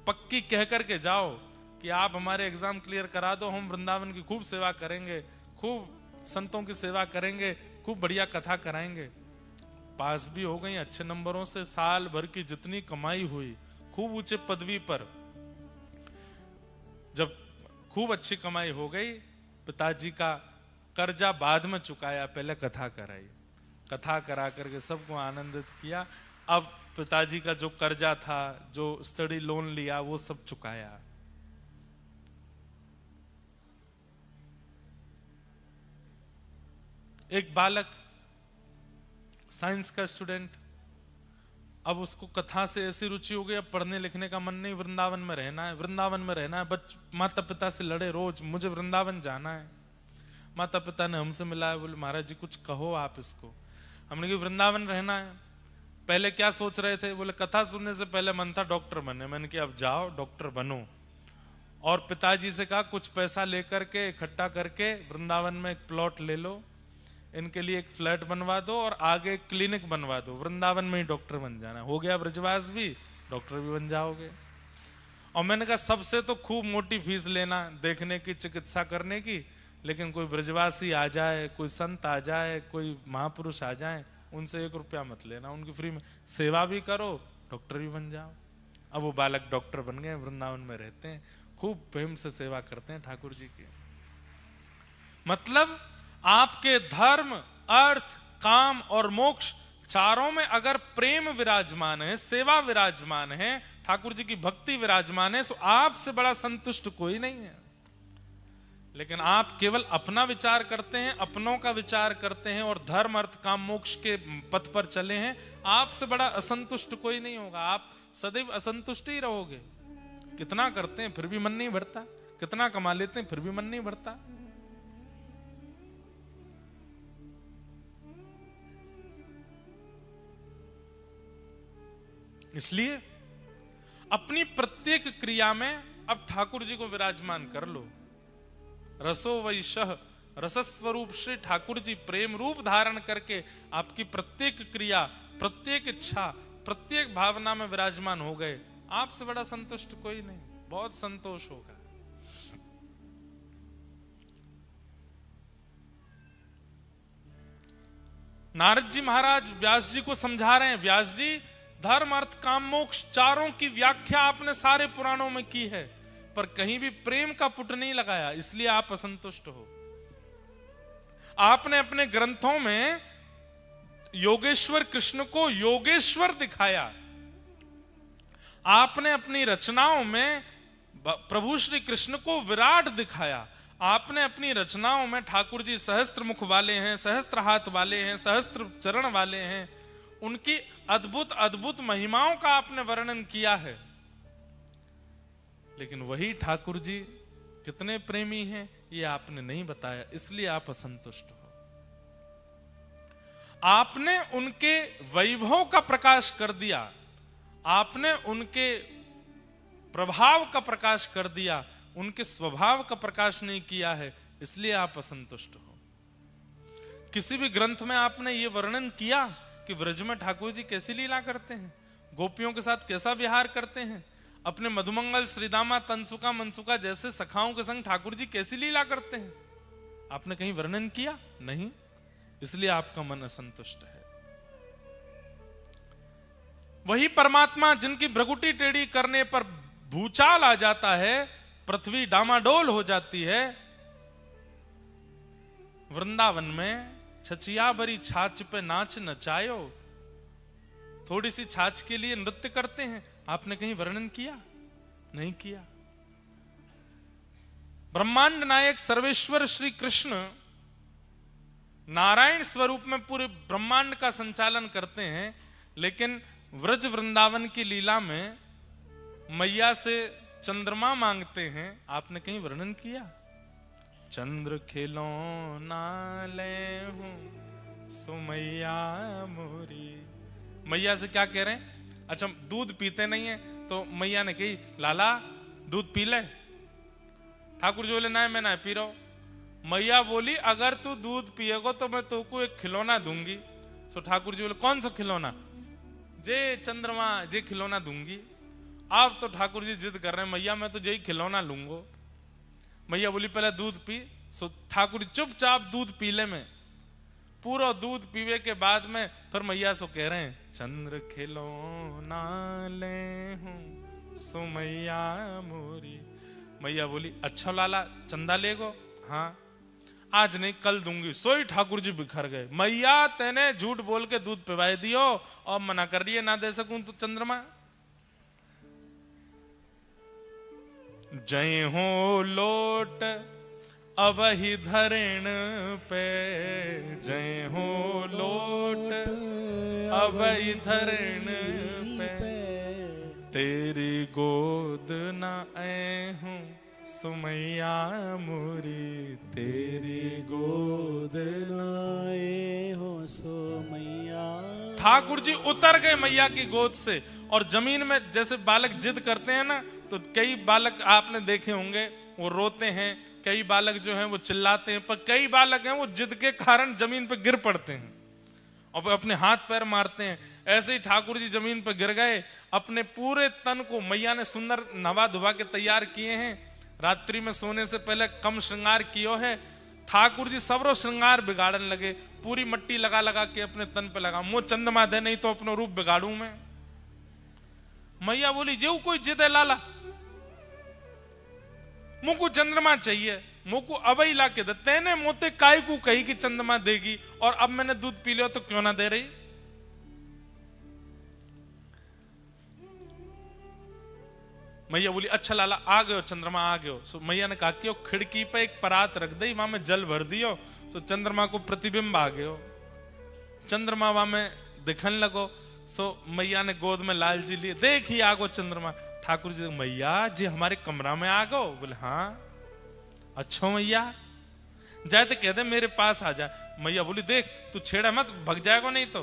A: पक्की कह करके जाओ कि आप हमारे एग्जाम क्लियर करा दो, हम वृंदावन की खूब सेवा करेंगे, खूब संतों की सेवा करेंगे, खूब बढ़िया कथा कराएंगे। पास भी हो गई अच्छे नंबरों से, साल भर की जितनी कमाई हुई, खूब ऊंचे पदवी पर, जब खूब अच्छी कमाई हो गई, पिताजी का कर्जा बाद में चुकाया, पहले कथा कराई, कथा करा करके सबको आनंदित किया। अब पिताजी का जो कर्जा था, जो स्टडी लोन लिया, वो सब चुकाया। एक बालक साइंस का स्टूडेंट, अब उसको कथा से ऐसी रुचि हो गई, अब पढ़ने लिखने का मन नहीं, वृंदावन में रहना है, वृंदावन में रहना है। माता पिता से लड़े रोज, मुझे वृंदावन जाना है। माता पिता ने हमसे मिलाया, बोले महाराज जी कुछ कहो आप इसको। हमने कहा वृंदावन रहना है। पहले क्या सोच रहे थे? बोले कथा सुनने से पहले मन था डॉक्टर बनने। मैंने कहा अब जाओ डॉक्टर बनो। और पिताजी से कहा कुछ पैसा लेकर के इकट्ठा करके वृंदावन में एक प्लॉट ले लो, इनके लिए एक फ्लैट बनवा दो और आगे क्लिनिक बनवा दो, वृंदावन में ही डॉक्टर बन जाना। हो गया ब्रजवास भी, डॉक्टर भी बन जाओगे। और मैंने कहा सबसे तो खूब मोटी फीस लेना, देखने की, चिकित्सा करने की, लेकिन कोई ब्रजवासी आ जाए, कोई संत आ जाए, कोई महापुरुष आ जाए, उनसे 1 रुपया मत लेना, उनकी फ्री में सेवा भी करो, डॉक्टर भी बन जाओ। अब वो बालक डॉक्टर बन गए, वृंदावन में रहते हैं, खूब प्रेम से सेवा करते हैं ठाकुर जी की। मतलब आपके धर्म, अर्थ, काम और मोक्ष चारों में अगर प्रेम विराजमान है, सेवा विराजमान है, ठाकुर जी की भक्ति विराजमान है, तो आपसे बड़ा संतुष्ट कोई नहीं है। लेकिन आप केवल अपना विचार करते हैं, अपनों का विचार करते हैं और धर्म, अर्थ, काम, मोक्ष के पथ पर चले हैं, आपसे बड़ा असंतुष्ट कोई नहीं होगा। आप सदैव असंतुष्ट ही रहोगे। कितना करते हैं फिर भी मन नहीं भरता, कितना कमा लेते हैं फिर भी मन नहीं भरता। इसलिए अपनी प्रत्येक क्रिया में अब ठाकुर जी को विराजमान कर लो। रसो वैशः, रसस्वरूप श्री ठाकुर जी प्रेम रूप धारण करके आपकी प्रत्येक क्रिया, प्रत्येक इच्छा, प्रत्येक भावना में विराजमान हो गए, आपसे बड़ा संतुष्ट कोई नहीं, बहुत संतोष होगा। नारद जी महाराज व्यास जी को समझा रहे हैं, व्यास जी धर्म, अर्थ, काम, मोक्ष चारों की व्याख्या आपने सारे पुराणों में की है, पर कहीं भी प्रेम का पुट नहीं लगाया, इसलिए आप असंतुष्ट हो। आपने अपने ग्रंथों में योगेश्वर कृष्ण को योगेश्वर दिखाया, आपने अपनी रचनाओं में प्रभु श्री कृष्ण को विराट दिखाया, आपने अपनी रचनाओं में ठाकुर जी सहस्त्र मुख वाले हैं, सहस्त्र हाथ वाले हैं, सहस्त्र चरण वाले हैं, उनकी अद्भुत अद्भुत महिमाओं का आपने वर्णन किया है। लेकिन वही ठाकुर जी कितने प्रेमी हैं ये आपने नहीं बताया, इसलिए आप असंतुष्ट हो। आपने उनके वैभव का प्रकाश कर दिया, आपने उनके प्रभाव का प्रकाश कर दिया, उनके स्वभाव का प्रकाश नहीं किया है, इसलिए आप असंतुष्ट हो। किसी भी ग्रंथ में आपने ये वर्णन किया कि व्रज में ठाकुर जी कैसी लीला करते हैं, गोपियों के साथ कैसा विहार करते हैं, अपने मधुमंगल, श्रीदामा, तनसुका, मनसुका जैसे सखाओं के संग ठाकुर जी कैसी लीला करते हैं? आपने कहीं वर्णन किया? नहीं, इसलिए आपका मन असंतुष्ट है। वही परमात्मा जिनकी भ्रगुटी टेढ़ी करने पर भूचाल आ जाता है, पृथ्वी डामाडोल हो जाती है, वृंदावन में छचिया भरी छाछ पे नाच नचायो, थोड़ी सी छाछ के लिए नृत्य करते हैं, आपने कहीं वर्णन किया? नहीं किया। ब्रह्मांड नायक सर्वेश्वर श्री कृष्ण नारायण स्वरूप में पूरे ब्रह्मांड का संचालन करते हैं, लेकिन व्रज वृंदावन की लीला में मैया से चंद्रमा मांगते हैं, आपने कहीं वर्णन किया? चंद्र खिलौना ले हूं सुमैया मोरी। मैया से क्या कह रहे हैं? अच्छा, दूध पीते नहीं है तो मैया ने कही लाला दूध पी ले। ठाकुर जी बोले ना मैं ना पी रहा हूं। मैया बोली अगर तू दूध पिएगा तो मैं तुमको एक खिलौना दूंगी। तो ठाकुर जी बोले कौन सा खिलौना? जे चंद्रमा जे खिलौना दूंगी। आप तो ठाकुर जी जिद कर रहे हैं मैया मैं तो यही खिलौना लूंगो। मैया बोली पहले दूध पी। सो ठाकुर जी चुपचाप दूध पी ले में, पूरा दूध पीवे के बाद में फिर मैया सो कह रहे हैं चंद्र खिलौना ले हूं सुमैया मोरी। मैया बोली अच्छा लाला चंदा लेगो? हाँ आज नहीं कल दूंगी। सोई ठाकुर जी बिखर गए। मैया तेने झूठ बोल के दूध पिवाई दियो और मना कर रही है ना दे सकूं तो चंद्रमा। जय हो लोट अब ही धरण पे, जय हो लोट अब ही धरण पे, तेरी गोद न आए हूं सुमैया मोरी, तेरी गोद
B: गोद लाए हो सुमैया।
A: ठाकुर जी उतर गए मैया की गोद से और जमीन में जैसे बालक जिद करते हैं ना, तो कई बालक आपने देखे होंगे वो रोते हैं, कई बालक जो हैं वो चिल्लाते हैं, पर कई बालक हैं वो जिद के कारण जमीन पर गिर पड़ते हैं और अपने हाथ पैर मारते हैं। ऐसे ही ठाकुर जी जमीन पर गिर गए। अपने पूरे तन को मैया ने सुंदर नवा धुवा के तैयार किए हैं। रात्रि में सोने से पहले कम श्रृंगार कियो है। ठाकुर जी सबरो श्रृंगार बिगाड़ने लगे, पूरी मट्टी लगा लगा के अपने तन पे लगा। मुंह चंद्रमा दे नहीं तो अपनो रूप बिगाड़ू मैं। मैया बोली जेऊ कोई जिद है लाला, मुझको चंद्रमा चाहिए, मुझको अबई ला के दे। तेने मोते काय को कही कि चंद्रमा देगी और अब मैंने दूध पी लिया तो क्यों ना दे रही? मैया बोली अच्छा लाला आ गयो चंद्रमा आ गयो। सो मैया ने कहा कि खिड़की पे एक परात रख दई, वहां में जल भर दियो। सो चंद्रमा को प्रतिबिंब आ गयो, चंद्रमा वहां में दिखन लगो। सो मैया ने गोद में लाल जी लिए, देखी आ गो चंद्रमा। ठाकुर जी मैया जी हमारे कमरा में आ गो। बोले हाँ अच्छा मैया जाए तो कह दे मेरे पास आ जाए। मैया बोली देख तू छेड़ा मत, भग जाएगा नहीं तो।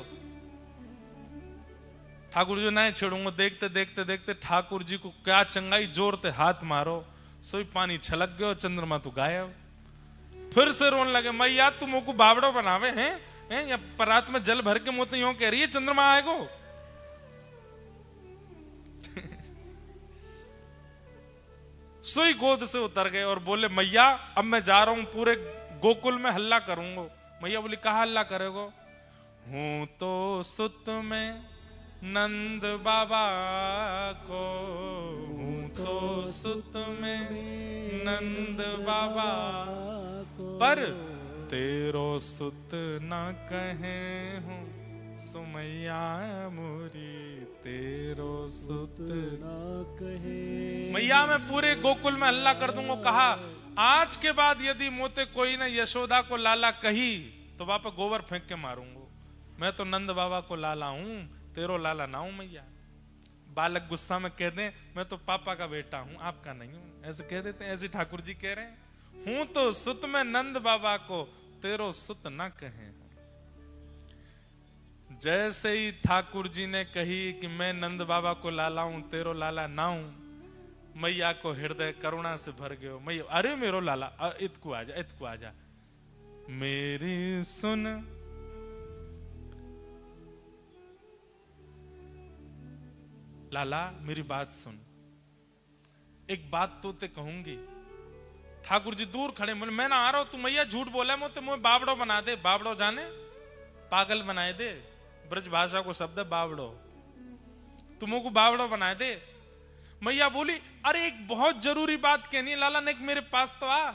A: ठाकुर जी नहीं छेड़ूंगा। देखते देखते देखते ठाकुर जी को क्या चंगाई, जोरते हाथ मारो, सोई पानी छलक गयो, चंद्रमा तो गायब। फिर से रोने लगे मैया तू मुझको बावड़ो बनावे हैं या परात में जल भर के मोते यूं कह रही है चंद्रमा आएगो। सोई गोद से उतर गए और बोले मैया अब मैं जा रहा हूं, पूरे गोकुल में हल्ला करूंगा। मैया बोली कहा हल्ला करेगो? हूं तो सुत में नंद बाबा को, हूं तो सुत में नंद बाबा पर तेरो सुत ना कहे हूं सुमैया मोरी, तेरो सुत
B: ना कहे।
A: मैया मैं पूरे गोकुल में हल्ला कर दूंगा। कहा आज के बाद यदि मोते कोई ने यशोदा को लाला कही तो बापा गोबर फेंक के मारूंगा। मैं तो नंद बाबा को लाला हूं, तेरो लाला ना हूं मैया। बालक गुस्सा में कह दे मैं तो पापा का बेटा हूं, आपका नहीं हूं, ऐसे कह देते हैं। ऐसे ठाकुर जी कह रहे हैं, हूं तो सुत में नंद बाबा को, तेरो सुत ना कहे। जैसे ही ठाकुर जी ने कही कि मैं नंद बाबा को लाला हूं, तेरो लाला ना हूं, मैया को हृदय करुणा से भर गयो। मैया अरे मेरो लाला, इतकू आजा, इतकू आजा। मेरी सुन लाला, मेरी बात सुन, एक बात तो ते कहूंगी। ठाकुर जी दूर खड़े, मैं ना आ रहा हूं, तू मैया झूठ बोला, मुझे बाबड़ो बना दे। बाबड़ो जाने, पागल बनाए दे, ब्रज भाषा को शब्द है बाबड़ो, तुमको बाबड़ो बनाए दे। मैया बोली अरे एक बहुत जरूरी बात कहनी है लाला ने, मेरे पास तो आ।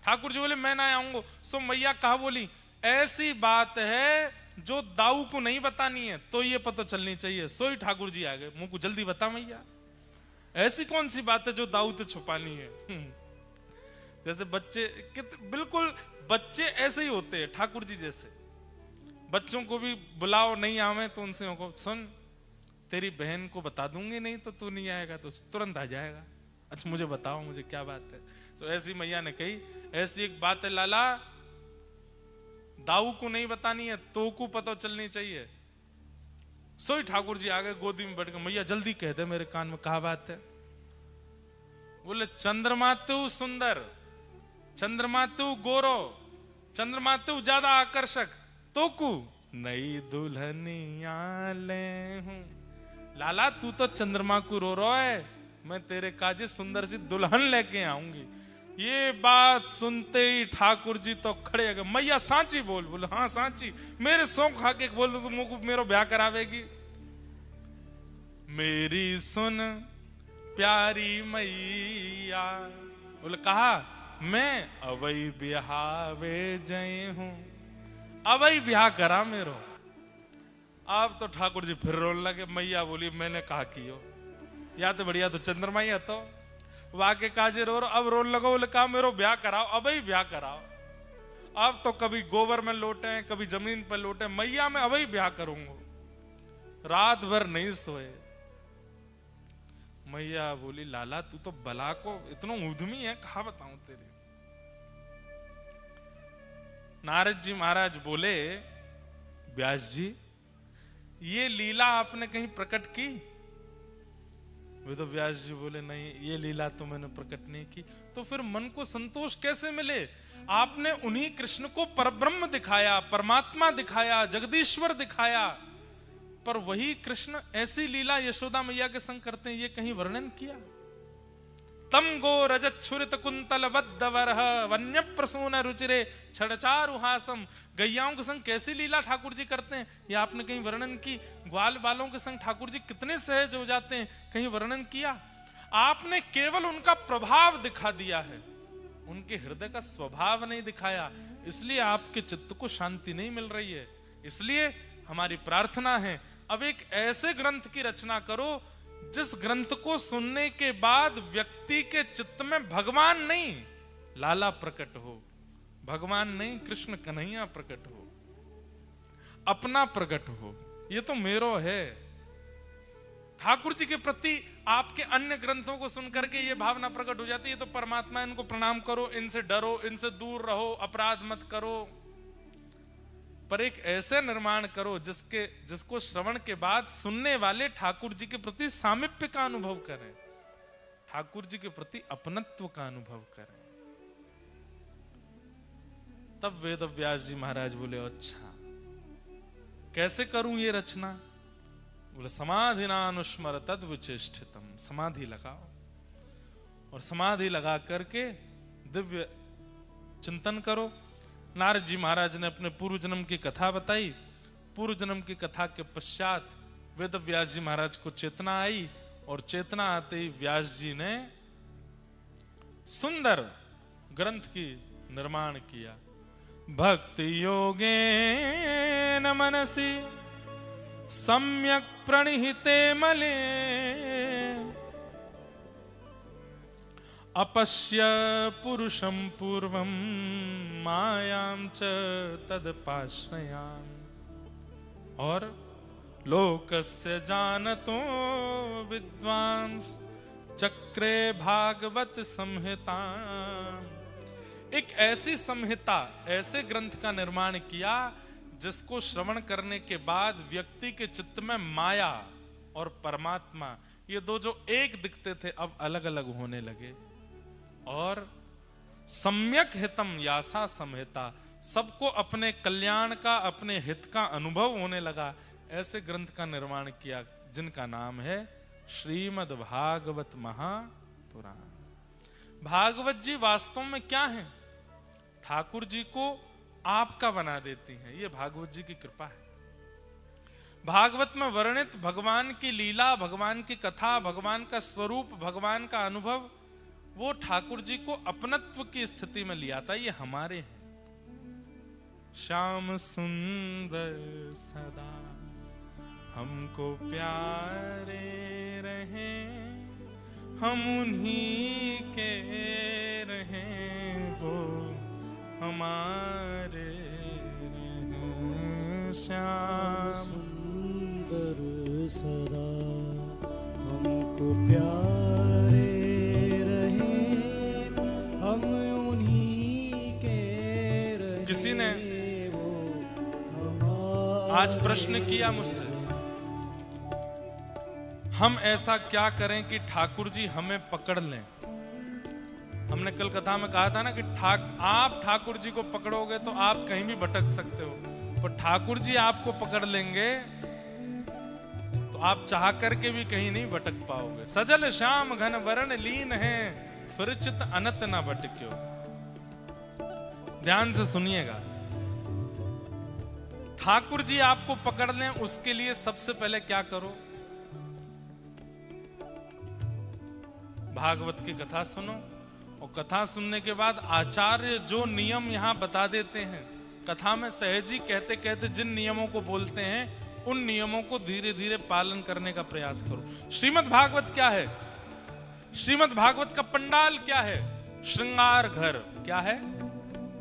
A: ठाकुर जी बोले मैं ना आऊंगा। सो मैया कहा बोली ऐसी बात है जो दाऊ को नहीं बतानी है, तो ये पता चलनी चाहिए। सो ही ठाकुर जी आ गए, मुंह को जल्दी बता मैया, ऐसी कौन सी बात है जो दाऊ तो छुपानी है। जैसे बच्चे, बिल्कुल बच्चे ऐसे ही होते हैं ठाकुर जी जैसे। बच्चों को भी बुलाओ नहीं आवे तो उनसे सुन तेरी बहन को बता दूंगी, नहीं तो तू नहीं आएगा तो तुरंत आ जाएगा। अच्छा मुझे बताओ, मुझे क्या बात है। तो ऐसी मैया ने कही ऐसी एक बात है लाला, दाऊ को नहीं बतानी है, तो को पता चलनी चाहिए। सोई ठाकुर जी आ गए, गोदी में बैठ के मैया जल्दी कह दे मेरे कान में कहा बात है। बोले चंद्रमा तू सुंदर, चंद्रमा तू गोरो, चंद्रमा तू ज्यादा आकर्षक, तो कु नई दुल्हनिया ले हूं। लाला तू तो चंद्रमा को रो रहा है, मैं तेरे काजे सुंदर सी दुल्हन लेके आऊंगी। ये बात सुनते ही ठाकुर जी तो खड़े गए, मैया सांची बोल। बोले हाँ सांची, मेरे सौ खा के बोल तो मुझको मेरो ब्याह करावेगी। मेरी सुन प्यारी मैया, बोले कहा मैं अवई ब्याहवे जय हूं, अवई ब्याह करा मेरो। अब तो ठाकुर जी फिर रोने लगे। मैया बोली मैंने कहा कि हो या तो बढ़िया तो चंद्रमा ही तो वाके काजे रो, अब रोन लगो। बोले कहा मेरो ब्याह कराओ, अब ही ब्याह कराओ। अब तो कभी गोबर में लोटे, कभी जमीन पर लोटे, मैया मैं अब ही ब्याह करूंगा। रात भर नहीं सोए। मैया बोली लाला तू तो बला को इतना उद्यमी है, कहा बताऊं तेरे। नारद जी महाराज बोले व्यास जी ये लीला आपने कहीं प्रकट की। वे तो व्यास जी बोले नहीं ये लीला तो मैंने प्रकट नहीं की। तो फिर मन को संतोष कैसे मिले? आपने उन्हीं कृष्ण को परब्रह्म दिखाया, परमात्मा दिखाया, जगदीश्वर दिखाया, पर वही कृष्ण ऐसी लीला यशोदा मैया के संग करते हैं, ये कहीं वर्णन किया? तम गो रजत छुरित कुंतल वद्दवरह वन्य प्रसून रुचिरे छड़चारुहासम। गैयाओं के संग कैसी लीला ठाकुर जी करते हैं, ये आपने कहीं वर्णन की? ग्वाल बालों के संग ठाकुर जी कितने सहज हो जाते हैं, कहीं वर्णन किया? आपने केवल उनका प्रभाव दिखा दिया है, उनके हृदय का स्वभाव नहीं दिखाया, इसलिए आपके चित्त को शांति नहीं मिल रही है। इसलिए हमारी प्रार्थना है अब एक ऐसे ग्रंथ की रचना करो जिस ग्रंथ को सुनने के बाद व्यक्ति के चित्त में भगवान नहीं लाला प्रकट हो, भगवान नहीं कृष्ण कन्हैया प्रकट हो, अपना प्रकट हो। ये तो मेरो है। ठाकुर जी के प्रति आपके अन्य ग्रंथों को सुनकर के ये भावना प्रकट हो जाती है, तो परमात्मा इनको प्रणाम करो, इनसे डरो, इनसे दूर रहो, अपराध मत करो, पर एक ऐसे निर्माण करो जिसको श्रवण के बाद सुनने वाले ठाकुर जी के प्रति सामिप्य का अनुभव करें, ठाकुर जी के प्रति अपनत्व का अनुभव करें। तब वेद व्यास जी महाराज बोले अच्छा कैसे करूं ये रचना? बोले समाधिनानुस्मर तद विचेष्टितम। समाधि लगाओ और समाधि लगा करके दिव्य चिंतन करो। नारद जी महाराज ने अपने पूर्व जन्म की कथा बताई। पूर्व जन्म की कथा के पश्चात वेद व्यास जी महाराज को चेतना आई और चेतना आते ही व्यास जी ने सुंदर ग्रंथ की निर्माण किया। भक्ति योगेन मनसि सम्यक प्रणिहिते मले अपश्य पुरुषं पूर्वं मायां च तदपाश्रयाम्। और लोकस्य जानतो विद्वांस चक्रे भागवत संहिता। एक ऐसी संहिता, ऐसे ग्रंथ का निर्माण किया जिसको श्रवण करने के बाद व्यक्ति के चित्त में माया और परमात्मा, ये दो जो एक दिखते थे अब अलग अलग होने लगे। और सम्यक हितम यासा संहिता, सबको अपने कल्याण का, अपने हित का अनुभव होने लगा। ऐसे ग्रंथ का निर्माण किया जिनका नाम है श्रीमद् भागवत महापुराण। भागवत जी वास्तव में क्या है? ठाकुर जी को आपका बना देती हैं। ये भागवत जी की कृपा है। भागवत में वर्णित भगवान की लीला, भगवान की कथा, भगवान का स्वरूप, भगवान का अनुभव, वो ठाकुर जी को अपनत्व की स्थिति में लिया था। ये हमारे हैं। श्याम सुंदर सदा हमको प्यारे रहे, हम उन्हीं के रहे, वो हमारे रहे। श्याम
B: सुंदर सदा हमको प्यारे रहे, हम उन्हीं के रहे।
A: किसी ने आज प्रश्न किया मुझसे, हम ऐसा क्या करें कि ठाकुर जी हमें पकड़ लें? हमने कल कथा में कहा था ना कि आप ठाकुर जी को पकड़ोगे तो आप कहीं भी भटक सकते हो, पर ठाकुर जी आपको पकड़ लेंगे तो आप चाह करके भी कहीं नहीं भटक पाओगे। सजल श्याम घन वर्ण लीन है, फिर चित अनत ना भटक्यो। ध्यान से सुनिएगा, ठाकुर जी आपको पकड़ लें उसके लिए सबसे पहले क्या करो? भागवत की कथा सुनो, और कथा सुनने के बाद आचार्य जो नियम यहां बता देते हैं, कथा में सहज ही कहते कहते जिन नियमों को बोलते हैं उन नियमों को धीरे धीरे पालन करने का प्रयास करो। श्रीमद् भागवत क्या है? श्रीमद् भागवत का पंडाल क्या है? श्रृंगार घर। क्या है?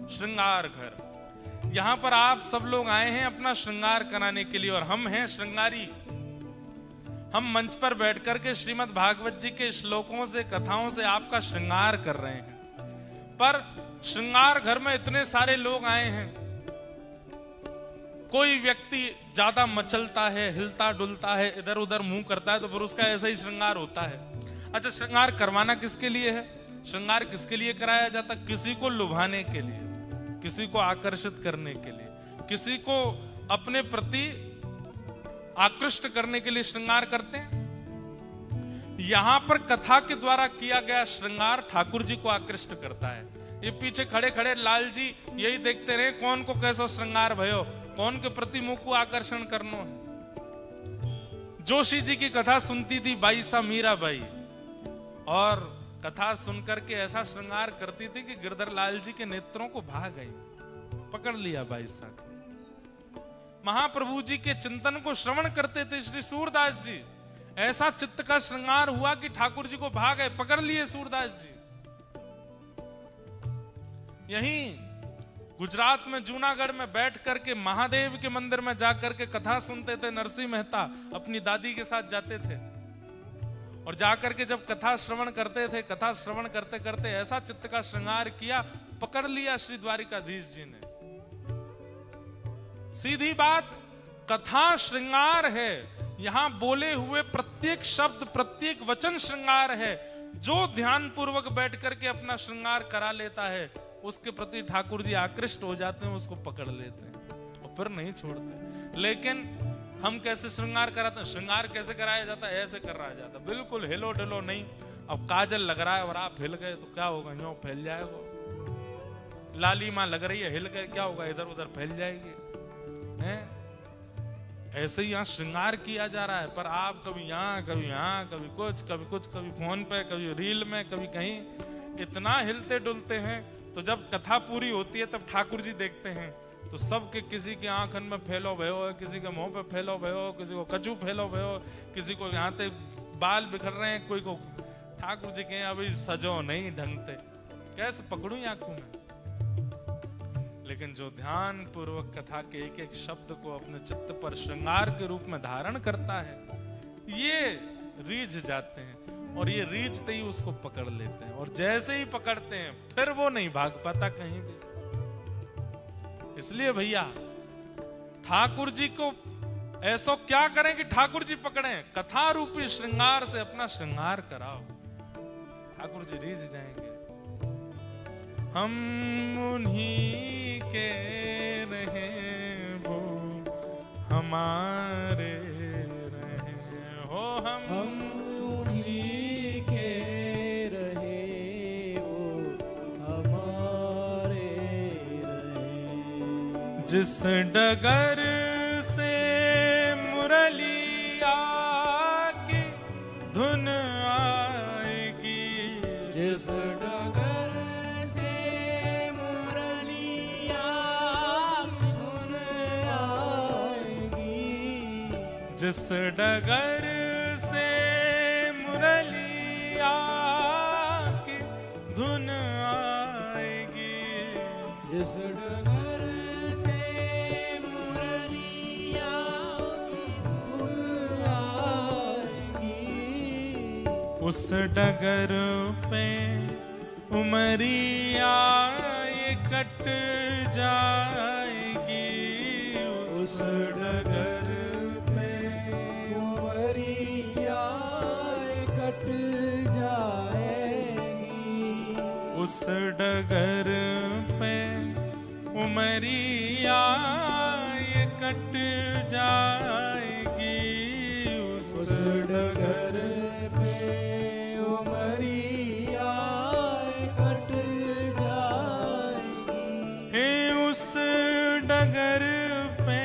A: श्रृंगार घर। यहां पर आप सब लोग आए हैं अपना श्रृंगार कराने के लिए, और हम हैं श्रृंगारी। हम मंच पर बैठकर के श्रीमद् भागवत जी के श्लोकों से, कथाओं से आपका श्रृंगार कर रहे हैं। पर श्रृंगार घर में इतने सारे लोग आए हैं, कोई व्यक्ति ज्यादा मचलता है, हिलता डुलता है, इधर उधर मुंह करता है, तो फिर उसका ऐसा ही श्रृंगार होता है। अच्छा, श्रृंगार करवाना किसके लिए है? श्रृंगार किसके लिए कराया जाता? किसी को लुभाने के लिए, किसी को आकर्षित करने के लिए, किसी को अपने प्रति आकृष्ट करने के लिए श्रृंगार करते हैं। यहां पर कथा के द्वारा किया गया श्रृंगार ठाकुर जी को आकृष्ट करता है। ये पीछे खड़े खड़े लाल जी यही देखते रहे कौन को कैसा श्रृंगार भयो, कौन के प्रति मुख को आकर्षण करनो है। जोशी जी की कथा सुनती थी बाई सा मीरा बाई, और कथा सुनकर के ऐसा श्रृंगार करती थी कि गिरधर लाल जी के नेत्रों को भा गई, पकड़ लिया बाई सा। महाप्रभु जी के चिंतन को श्रवण करते थे श्री सूरदास जी, ऐसा चित्त का श्रृंगार हुआ कि ठाकुर जी को भा गए, पकड़ लिए सूरदास जी। यहीं गुजरात में जूनागढ़ में बैठ करके महादेव के मंदिर में जाकर के कथा सुनते थे नरसिंह मेहता, अपनी दादी के साथ जाते थे, और जाकर के जब कथा श्रवण करते थे, कथा श्रवण करते करते ऐसा चित्त का श्रृंगार किया, पकड़ लिया श्री द्वारिकाधीश जी ने। सीधी बात, कथा श्रृंगार है। यहां बोले हुए प्रत्येक शब्द, प्रत्येक वचन श्रृंगार है। जो ध्यान पूर्वक बैठ करके अपना श्रृंगार करा लेता है, उसके प्रति ठाकुर जी आकृष्ट हो जाते हैं, उसको पकड़ लेते हैं और फिर नहीं छोड़ते। लेकिन हम कैसे श्रृंगार कराते हैं? श्रृंगार कैसे कराया जाता है? ऐसे कराया जाता है, बिल्कुल हिलो डुलो नहीं। अब काजल लग रहा है और आप हिल गए तो क्या होगा? यूं फैल जाएगा। लाली मां लग रही है, हिल गए, क्या होगा? इधर उधर फैल जाएगी। ऐसे ही यहाँ श्रृंगार किया जा रहा है, पर आप कभी यहाँ, कभी यहाँ, कभी कुछ, कभी फोन पे, कभी रील में, कभी कहीं, इतना हिलते डुलते हैं। तो जब कथा पूरी होती है तब ठाकुर जी देखते हैं तो सबके, किसी के आंखन में फैलो भयो, किसी के मुंह पे फैलो भयो, किसी को कचू फैलो भयो, किसी को यहाँ पे बाल बिखर रहे हैं, कोई को ठाकुर जी कहें अभी सजो नहीं ढंगते, कैसे पकड़ूं आंखों में। लेकिन जो ध्यान पूर्वक कथा के एक एक शब्द को अपने चित्त पर श्रृंगार के रूप में धारण करता है, ये रीझ जाते हैं और ये रीझते ही उसको पकड़ लेते हैं, और जैसे ही पकड़ते हैं फिर वो नहीं भाग पाता कहीं भी। इसलिए भैया ठाकुर जी को ऐसा क्या करें कि ठाकुर जी पकड़ें, कथा रूपी श्रृंगार से अपना श्रृंगार कराओ, ठाकुर जी रीझ जाएंगे। हम उन्हीं के रहे वो हमारे रहे हो, हम
B: उन्हीं के रहे वो हमारे रहे।
A: जिस डगर से मुरलिया की धुन आएगी,
B: जिस डगर से मुरलिया की धुन आएगी,
A: जिस डगर से मुरलिया की धुन आएगी,
B: जिस डगर से मुरलिया की धुन आएगी,
A: उस डगर पे उमरिया ये कट जाएगी,
B: उस डगर पे उमरिया कट जाएगी,
A: उस डगर पे उमरिया ये कट जाएगी,
B: उस डगर पे उमरिया कट जाएगी,
A: हे उस डगर पे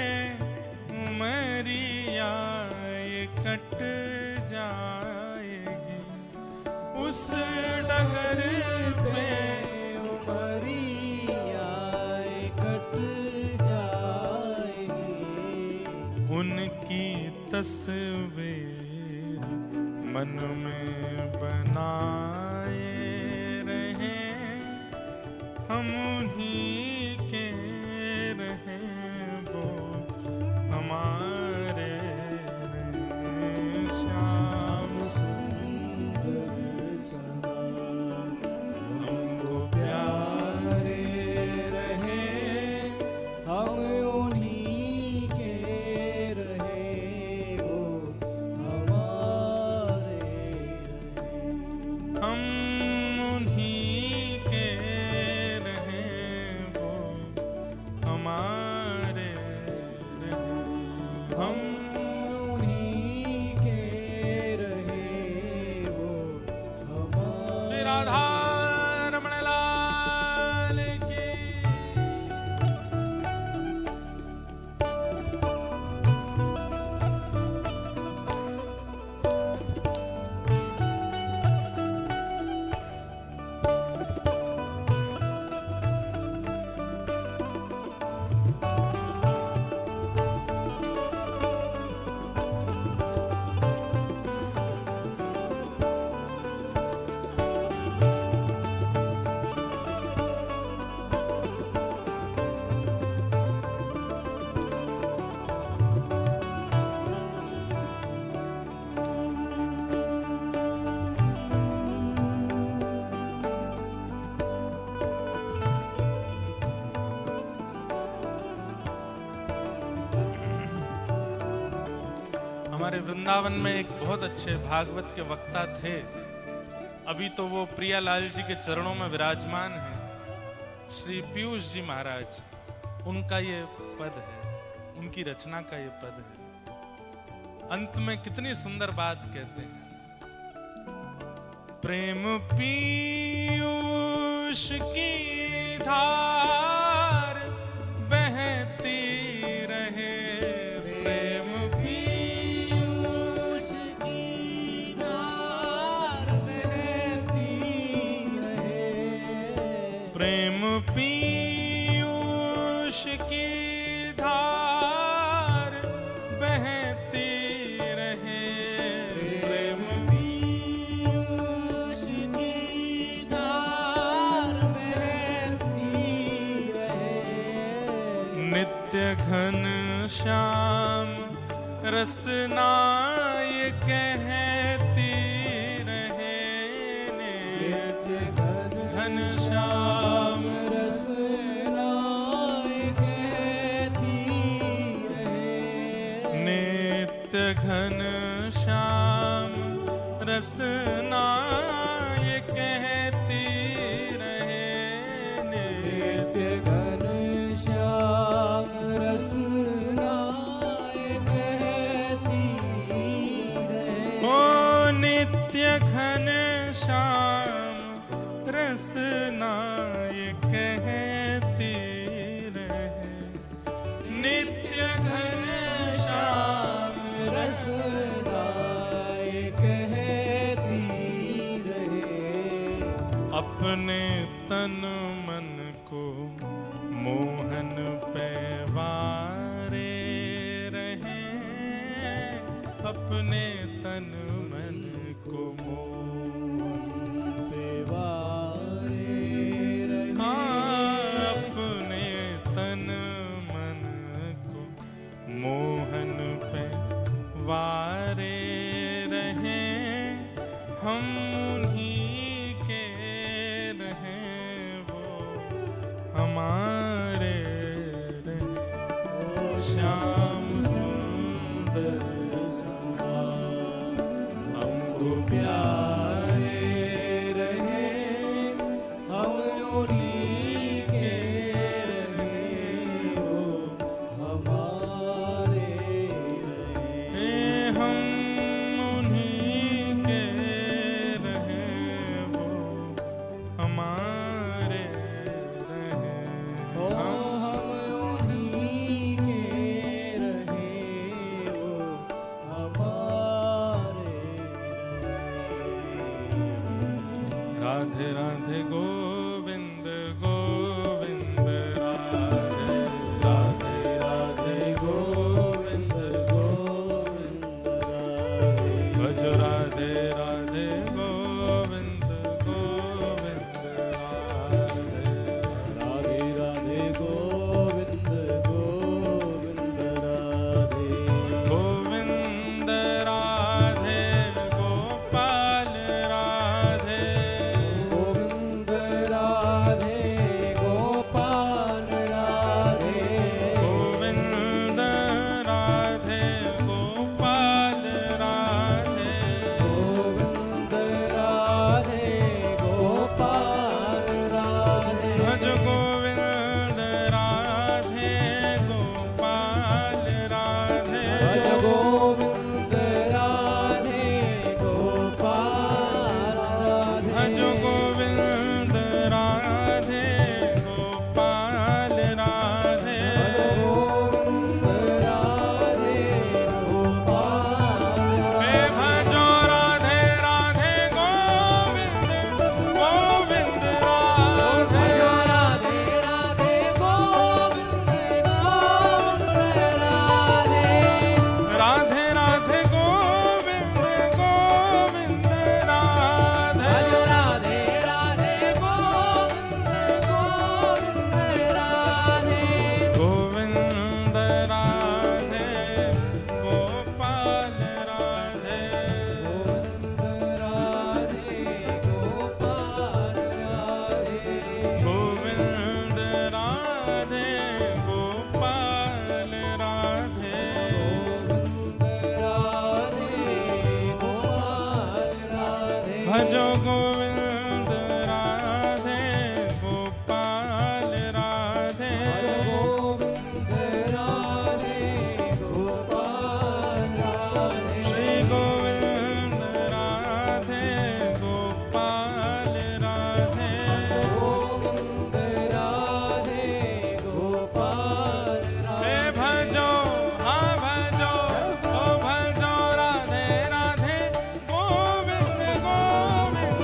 A: उमरिया ये कट जाएगी, उस डगर पे
B: उमरिया कट जाएगी।
A: उनकी तस्वीर मन में बनाए रहे, हम उन्हीं के रहे वो हमारे रहे। श्याम
B: सुंदर सदा हमको प्यारे रहे, हम उन्हीं के रहे वो हमारे रहे।
A: हम उन्हीं के रहे वो हमारे रहे, हम
B: उन्हीं के रहे वो हमारे।
A: राधा रमण लाल की। हमारे वृंदावन में एक बहुत अच्छे भागवत के वक्ता थे, अभी तो वो प्रियालाल जी के चरणों में विराजमान हैं, श्री पीयूष जी महाराज। उनका ये पद है, उनकी रचना का ये पद है। अंत में कितनी सुंदर बात कहते हैं, प्रेम पीयूष की धार बहती रहे, प्रेम
B: पीयूष की धार बहती रहे,
A: प्रेम पीयूष की धार बहती रहे,
B: प्रेम पीयूष
A: रसना ये कहती रहे
B: नित्य
A: घनश्याम
B: रसना ये कहती रहे।
A: नित्य घनश्याम रसना ये कहती रहे।
B: नित्य घनश्याम रसना ये कहती रहे।
A: ओ नित्य घनश्याम रसना ये कहती रहे। नित्य घनश्याम
B: रसना ये कहती रहे।
A: अपने तन मन को मोहन पे वारे रहे। अपने तन मन को
B: पे वारे रहे।
A: अपने तन मन को मोहन पे वारे रहे। हम उन्हीं के रहे वो हमारे रहे। श्याम सुंदर हमको
B: प्यारे रहे। हम उन्हीं के रहे वो हमारे रहे।
A: हम उन्हीं के रहे वो हमारे रहे।
B: ओ हम उन्हीं के रहे वो हमारे रहे।
A: राधे राधे गोविंद गोविंद राधे राधे राधे गोविंद गोविंद राधे। भज राधे राधे गोविंद गोविंद राधे।
B: राधे राधे गोविंद गोविंद राधे।
A: गोविंद राधे गोपाल राधे।
B: गोविंद राधे गोपाल राधे।
A: गोविंद राधे गोपाल राधे।
B: गोविंद राधे गोपाल राधे।
A: भज गोविंद राधे गोपाल राधे।
B: भज गोविंद राधे गोपाल राधे।
A: भज गोविंद राधे गोपाल राधे।
B: गोविंद राधे गोपाल
A: हे भजो राधे राधे गोविंद गोविंद राधे।
B: भजो राधे राधे गोविंद गोविंद राधे।
A: राधे राधे गोविंद गोविंद राधे।
B: भजो राधे राधे गोविंद गोविंद राधे।
A: गोविंद राधे गोपाल राधे।
B: गोविंद राधे गोपाल राधे।
A: गोविंद राधे गोपाल राधे।
B: गोविंद राधे गोपाल राधे।
A: भजो गोविंद राधे गोपाल राधे।
B: गोविंद राधे गोपाल राधे।
A: श्री गोविंद राधे गोपाल राधे।
B: गोविंद राधे गोपाल
A: हे
B: राधे।
A: भजो हाँ भजो ओ भजो राधे राधे गोविंद गोविंद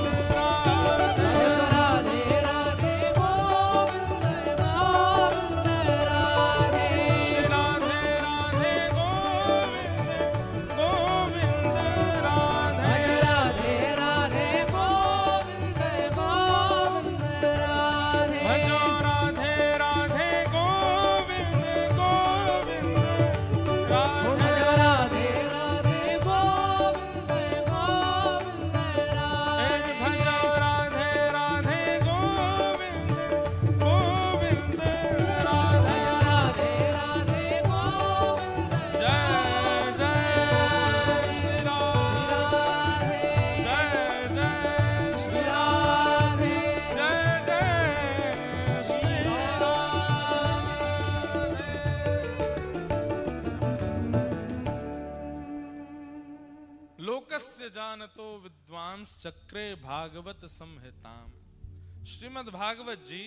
A: लोकस्य जानतो विद्वांस चक्रे भागवत संहिताम। श्रीमद् भागवत जी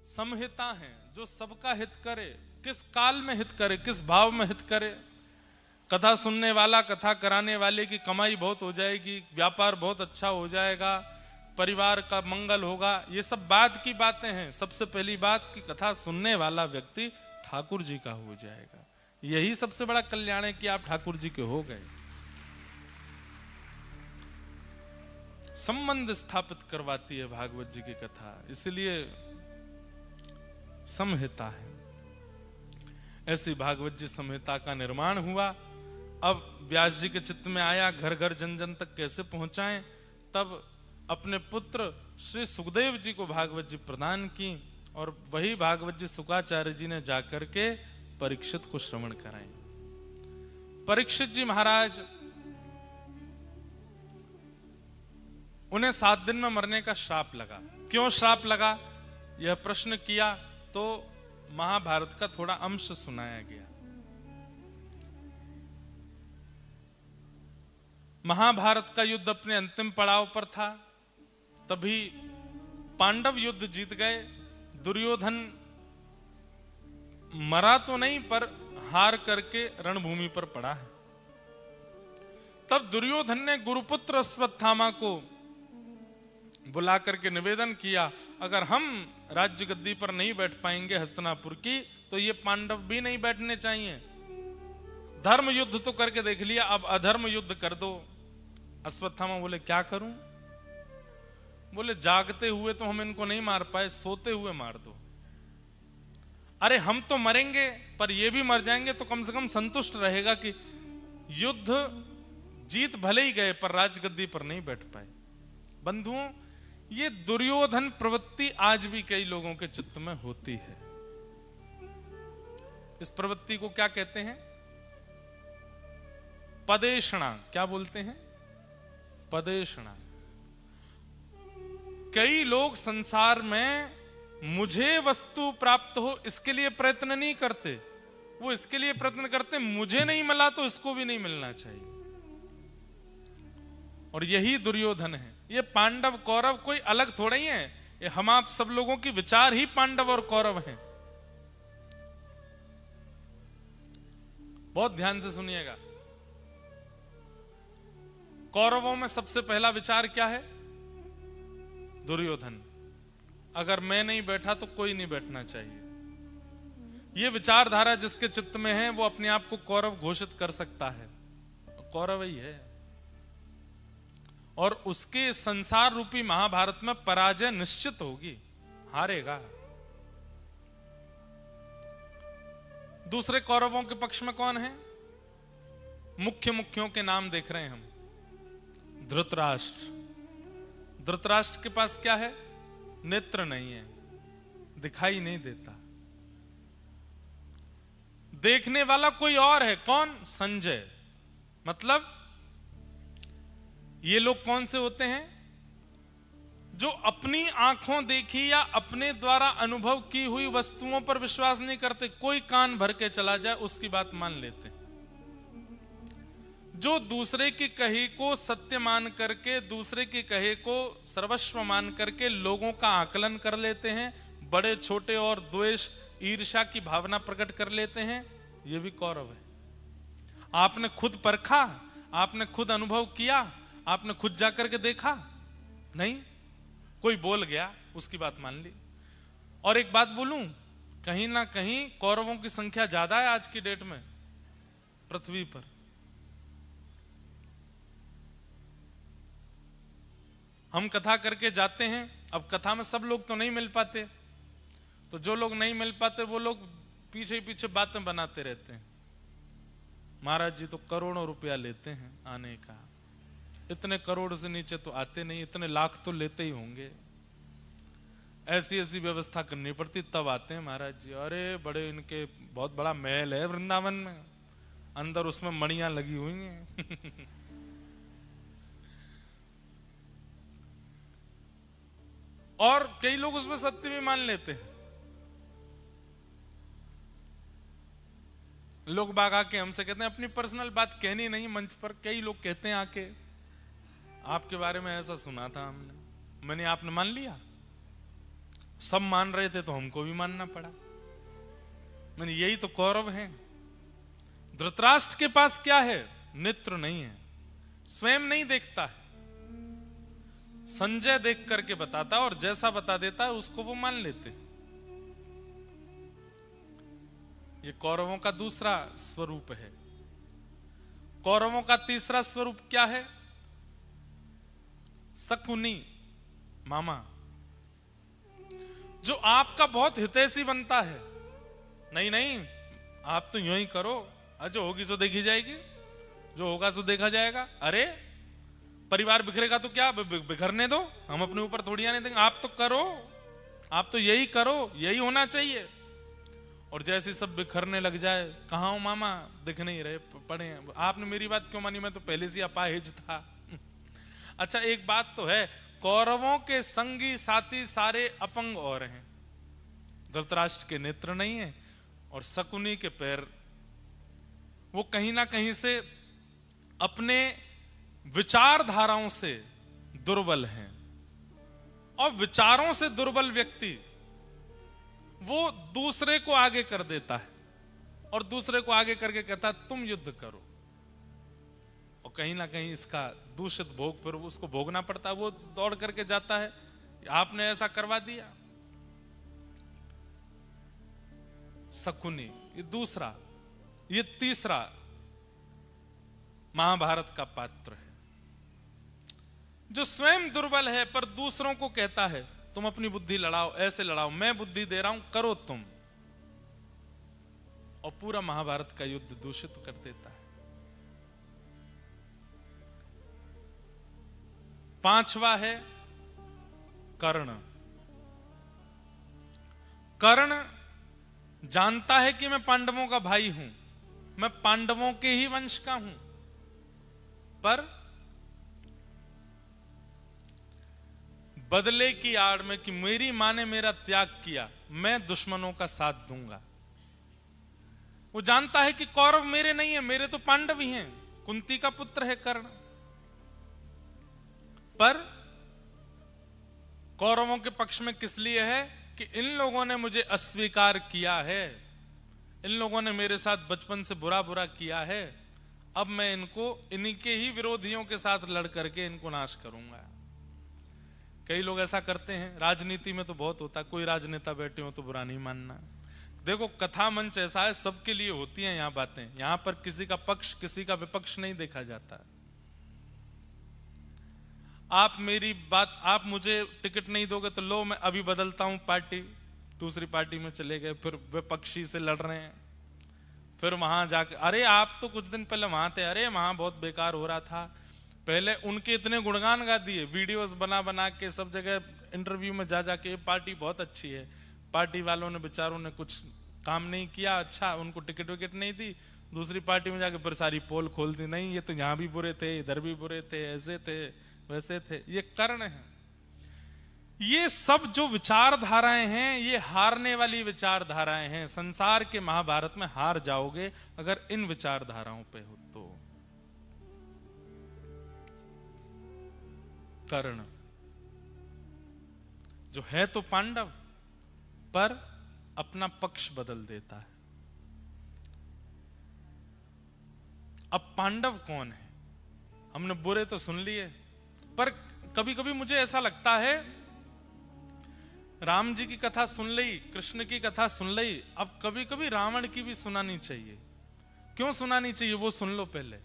A: संहिता है जो सबका हित करे। किस काल में हित करे, किस भाव में हित करे। कथा सुनने वाला, कथा कराने वाले की कमाई बहुत हो जाएगी, व्यापार बहुत अच्छा हो जाएगा, परिवार का मंगल होगा, ये सब बाद की बातें हैं। सबसे पहली बात कि कथा सुनने वाला व्यक्ति ठाकुर जी का हो जाएगा। यही सबसे बड़ा कल्याण है कि आप ठाकुर जी के हो गए। संबंध स्थापित करवाती है भागवत जी की कथा, इसलिए संहिता है। ऐसी भागवत जी संहिता का निर्माण हुआ। अब व्यास जी के चित्त में आया घर घर जन जन तक कैसे पहुंचाएं। तब अपने पुत्र श्री सुखदेव जी को भागवत जी प्रदान की और वही भागवत जी शुकाचार्य जी ने जाकर के परीक्षित को श्रवण कराए। परीक्षित जी महाराज उन्हें 7 दिन में मरने का श्राप लगा। क्यों श्राप लगा यह प्रश्न किया तो महाभारत का थोड़ा अंश सुनाया गया। महाभारत का युद्ध अपने अंतिम पड़ाव पर था। तभी पांडव युद्ध जीत गए। दुर्योधन मरा तो नहीं पर हार करके रणभूमि पर पड़ा है। तब दुर्योधन ने गुरुपुत्र अश्वत्थामा को बुला करके निवेदन किया, अगर हम राज्य गद्दी पर नहीं बैठ पाएंगे हस्तिनापुर की, तो ये पांडव भी नहीं बैठने चाहिए। धर्म युद्ध तो करके देख लिया, अब अधर्म युद्ध कर दो। अश्वत्थामा बोले क्या करूं? बोले जागते हुए तो हम इनको नहीं मार पाए, सोते हुए मार दो। अरे हम तो मरेंगे पर ये भी मर जाएंगे तो कम से कम संतुष्ट रहेगा कि युद्ध जीत भले ही गए पर राजगद्दी पर नहीं बैठ पाए। बंधुओं, ये दुर्योधन प्रवृत्ति आज भी कई लोगों के चित्त में होती है। इस प्रवृत्ति को क्या कहते हैं? पदेषणा। क्या बोलते हैं? पदेषणा। कई लोग संसार में मुझे वस्तु प्राप्त हो इसके लिए प्रयत्न नहीं करते, वो इसके लिए प्रयत्न करते मुझे नहीं मिला तो इसको भी नहीं मिलना चाहिए। और यही दुर्योधन है। ये पांडव कौरव कोई अलग थोड़ा ही है, ये हम आप सब लोगों की विचार ही पांडव और कौरव हैं। बहुत ध्यान से सुनिएगा। कौरवों में सबसे पहला विचार क्या है? दुर्योधन, अगर मैं नहीं बैठा तो कोई नहीं बैठना चाहिए। यह विचारधारा जिसके चित्त में है वो अपने आप को कौरव घोषित कर सकता है, कौरव ही है। और उसके संसार रूपी महाभारत में पराजय निश्चित होगी, हारेगा। दूसरे कौरवों के पक्ष में कौन है? मुख्यों के नाम देख रहे हैं हम। धृतराष्ट्र। धृतराष्ट्र के पास क्या है? नेत्र नहीं है, दिखाई नहीं देता। देखने वाला कोई और है। कौन? संजय। मतलब ये लोग कौन से होते हैं? जो अपनी आंखों देखी या अपने द्वारा अनुभव की हुई वस्तुओं पर विश्वास नहीं करते। कोई कान भर के चला जाए उसकी बात मान लेते हैं। जो दूसरे की कही को सत्य मान करके, दूसरे की कही को सर्वस्व मान करके लोगों का आकलन कर लेते हैं, बड़े छोटे और द्वेष ईर्ष्या की भावना प्रकट कर लेते हैं, ये भी कौरव है। आपने खुद परखा, आपने खुद अनुभव किया, आपने खुद जाकर के देखा? नहीं, कोई बोल गया उसकी बात मान ली। और एक बात बोलूं, कहीं ना कहीं कौरवों की संख्या ज्यादा है आज की डेट में पृथ्वी पर। हम कथा करके जाते हैं, अब कथा में सब लोग तो नहीं मिल पाते, तो जो लोग नहीं मिल पाते वो लोग पीछे पीछे बातें बनाते रहते हैं। महाराज जी तो करोड़ों रुपया लेते हैं आने का। इतने करोड़ से नीचे तो आते नहीं, इतने लाख तो लेते ही होंगे। ऐसी ऐसी व्यवस्था करनी पड़ती तब आते हैं महाराज जी। अरे बड़े इनके बहुत बड़ा महल है वृंदावन में, अंदर उसमें मणियां लगी हुई हैं। और कई लोग उसमें सत्य भी मान लेते हैं। लोग बाग आके हमसे कहते हैं, अपनी पर्सनल बात कहनी नहीं मंच पर, कई लोग कहते हैं आके आपके बारे में ऐसा सुना था हमने, मैंने आपने मान लिया। सब मान रहे थे तो हमको भी मानना पड़ा। मैंने यही तो कौरव हैं। धृतराष्ट्र के पास क्या है? नेत्र नहीं है, स्वयं नहीं देखता है, संजय देख करके बताता है और जैसा बता देता है उसको वो मान लेते। ये कौरवों का दूसरा स्वरूप है। कौरवों का तीसरा स्वरूप क्या है? शकुनी मामा, जो आपका बहुत हितैषी बनता है। नहीं नहीं, आप तो यूं ही करो, जो होगी सो देखी जाएगी, जो होगा सो देखा जाएगा। अरे परिवार बिखरेगा तो क्या, बिखरने दो, हम अपने ऊपर थोड़ी आने देंगे। आप तो करो, आप तो यही करो, यही होना चाहिए। और जैसे सब बिखरने लग जाए, कहाँ हो मामा, दिख नहीं रहे, पड़े हैं। आपने मेरी बात क्यों मानी, मैं तो पहले से अपाहिज था। अच्छा एक बात तो है, कौरवों के संगी साथी सारे अपंग और हैं। धृतराष्ट्र के नेत्र नहीं है और शकुनी के पैर, वो कहीं ना कहीं से अपने विचारधाराओं से दुर्बल हैं। और विचारों से दुर्बल व्यक्ति वो दूसरे को आगे कर देता है और दूसरे को आगे करके कहता है तुम युद्ध करो, और कहीं ना कहीं इसका दूषित भोग फिर उसको भोगना पड़ता है। वो दौड़ करके जाता है, आपने ऐसा करवा दिया। शकुनी ये दूसरा। ये तीसरा महाभारत का पात्र है, जो स्वयं दुर्बल है पर दूसरों को कहता है तुम अपनी बुद्धि लड़ाओ, ऐसे लड़ाओ, मैं बुद्धि दे रहा हूं, करो तुम, और पूरा महाभारत का युद्ध दूषित कर देता है। पांचवा है कर्ण। कर्ण जानता है कि मैं पांडवों का भाई हूं, मैं पांडवों के ही वंश का हूं, पर बदले की आड़ में कि मेरी मां ने मेरा त्याग किया, मैं दुश्मनों का साथ दूंगा। वो जानता है कि कौरव मेरे नहीं है, मेरे तो पांडव ही हैं, कुंती का पुत्र है कर्ण। पर कौरवों के पक्ष में किस लिए है कि इन लोगों ने मुझे अस्वीकार किया है, इन लोगों ने मेरे साथ बचपन से बुरा बुरा किया है, अब मैं इनको इन्हीं के ही विरोधियों के साथ लड़ करके इनको नाश करूंगा। कई लोग ऐसा करते हैं, राजनीति में तो बहुत होता है, कोई राजनेता बैठे हो तो बुरा नहीं मानना। देखो कथा मंच ऐसा है, सबके लिए होती है यहाँ बातें, यहाँ पर किसी का पक्ष किसी का विपक्ष नहीं देखा जाता। आप मेरी बात, आप मुझे टिकट नहीं दोगे तो लो मैं अभी बदलता हूं पार्टी, दूसरी पार्टी में चले गए, फिर विपक्षी से लड़ रहे हैं, फिर वहां जाकर अरे आप तो कुछ दिन पहले वहां थे, अरे वहां बहुत बेकार हो रहा था, पहले उनके इतने गुणगान गा दिए, वीडियोस बना बना के सब जगह इंटरव्यू में जा जाके पार्टी बहुत अच्छी है, पार्टी वालों ने बेचारों ने कुछ काम नहीं किया, अच्छा उनको टिकट विकेट नहीं दी, दूसरी पार्टी में जाके फिर सारी पोल खोल दी, नहीं ये तो यहाँ भी बुरे थे, इधर भी बुरे थे, ऐसे थे वैसे थे। ये कर्ण है। ये सब जो विचारधाराएं हैं ये हारने वाली विचारधाराएं हैं। संसार के महाभारत में हार जाओगे अगर इन विचारधाराओं पे हो तो। कर्ण जो है तो पांडव, पर अपना पक्ष बदल देता है। अब पांडव कौन है? हमने बुरे तो सुन लिए, पर कभी कभी मुझे ऐसा लगता है राम जी की कथा सुन ली, कृष्ण की कथा सुन ली, अब कभी कभी रावण की भी सुनानी चाहिए। क्यों सुनानी चाहिए वो सुन लो पहले,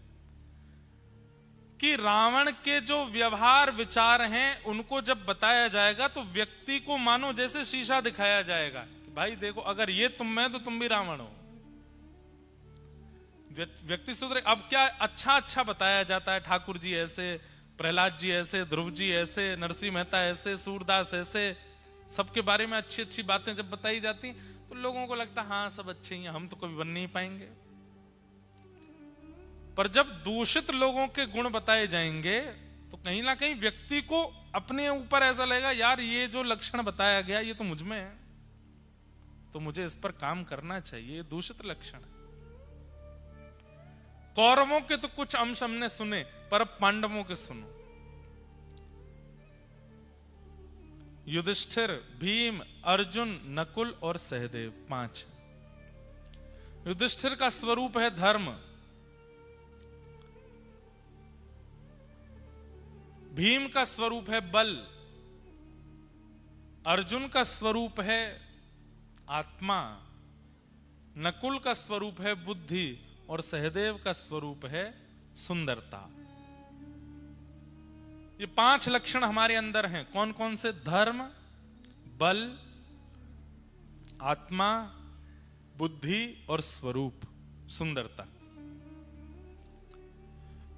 A: कि रावण के जो व्यवहार विचार हैं उनको जब बताया जाएगा तो व्यक्ति को मानो जैसे शीशा दिखाया जाएगा कि भाई देखो अगर ये तुम में तो तुम भी रावण हो। व्यक्ति सुधरे। अब क्या अच्छा अच्छा बताया जाता है, ठाकुर जी ऐसे, प्रहलाद जी ऐसे, ध्रुव जी ऐसे, नरसिंह मेहता ऐसे, सूरदास ऐसे, सबके बारे में अच्छी अच्छी बातें जब बताई जाती तो लोगों को लगता हाँ सब अच्छे ही हैं, हम तो कभी बन नहीं पाएंगे। पर जब दूषित लोगों के गुण बताए जाएंगे तो कहीं ना कहीं व्यक्ति को अपने ऊपर ऐसा लगेगा यार ये जो लक्षण बताया गया ये तो मुझ में है, तो मुझे इस पर काम करना चाहिए, दूषित लक्षण है। कौरवों के तो कुछ अंश हमने सुने, पर अब पांडवों के सुनो। युधिष्ठिर, भीम, अर्जुन, नकुल और सहदेव, 5। युधिष्ठिर का स्वरूप है धर्म, भीम का स्वरूप है बल, अर्जुन का स्वरूप है आत्मा, नकुल का स्वरूप है बुद्धि और सहदेव का स्वरूप है सुंदरता। ये 5 लक्षण हमारे अंदर हैं। कौन कौन से? धर्म, बल, आत्मा, बुद्धि और स्वरूप, सुंदरता।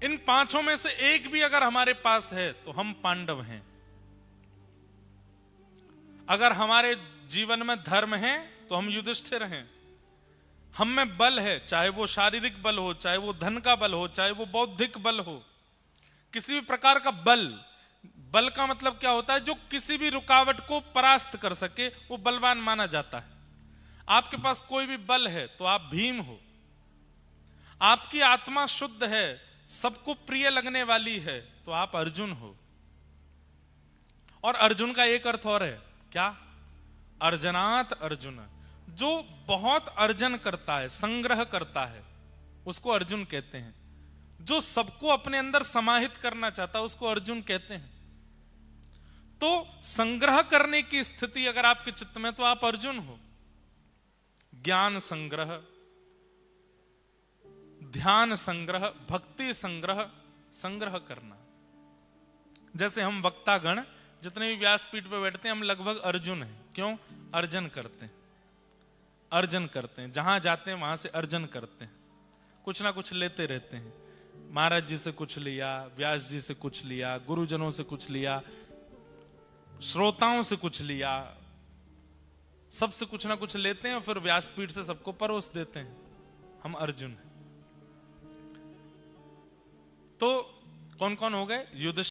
A: इन 5 में से एक भी अगर हमारे पास है तो हम पांडव हैं। अगर हमारे जीवन में धर्म है तो हम युधिष्ठिर हैं। हम में बल है, चाहे वो शारीरिक बल हो, चाहे वो धन का बल हो, चाहे वो बौद्धिक बल हो, किसी भी प्रकार का बल। बल का मतलब क्या होता है? जो किसी भी रुकावट को परास्त कर सके, वो बलवान माना जाता है। आपके पास कोई भी बल है तो आप भीम हो। आपकी आत्मा शुद्ध है, सबको प्रिय लगने वाली है, तो आप अर्जुन हो। और अर्जुन का एक अर्थ और है, क्या? अर्जनात अर्जुन, जो बहुत अर्जन करता है, संग्रह करता है, उसको अर्जुन कहते हैं। जो सबको अपने अंदर समाहित करना चाहता है, उसको अर्जुन कहते हैं। तो संग्रह करने की स्थिति अगर आपके चित्त में, तो आप अर्जुन हो। ज्ञान संग्रह, ध्यान संग्रह, भक्ति संग्रह, संग्रह करना। जैसे हम वक्तागण जितने भी व्यासपीठ पे बैठते हैं, हम लगभग अर्जुन हैं। क्यों? अर्जन करते हैं, अर्जन करते हैं। जहां जाते हैं वहां से अर्जन करते हैं, कुछ ना कुछ लेते रहते हैं। महाराज जी से कुछ लिया, व्यास जी से कुछ लिया, गुरुजनों से कुछ लिया, श्रोताओं से कुछ लिया, सबसे कुछ ना कुछ लेते हैं और फिर व्यासपीठ से सबको परोस देते हैं। हम अर्जुन हैं। तो कौन कौन हो गए? युधिष्ठिर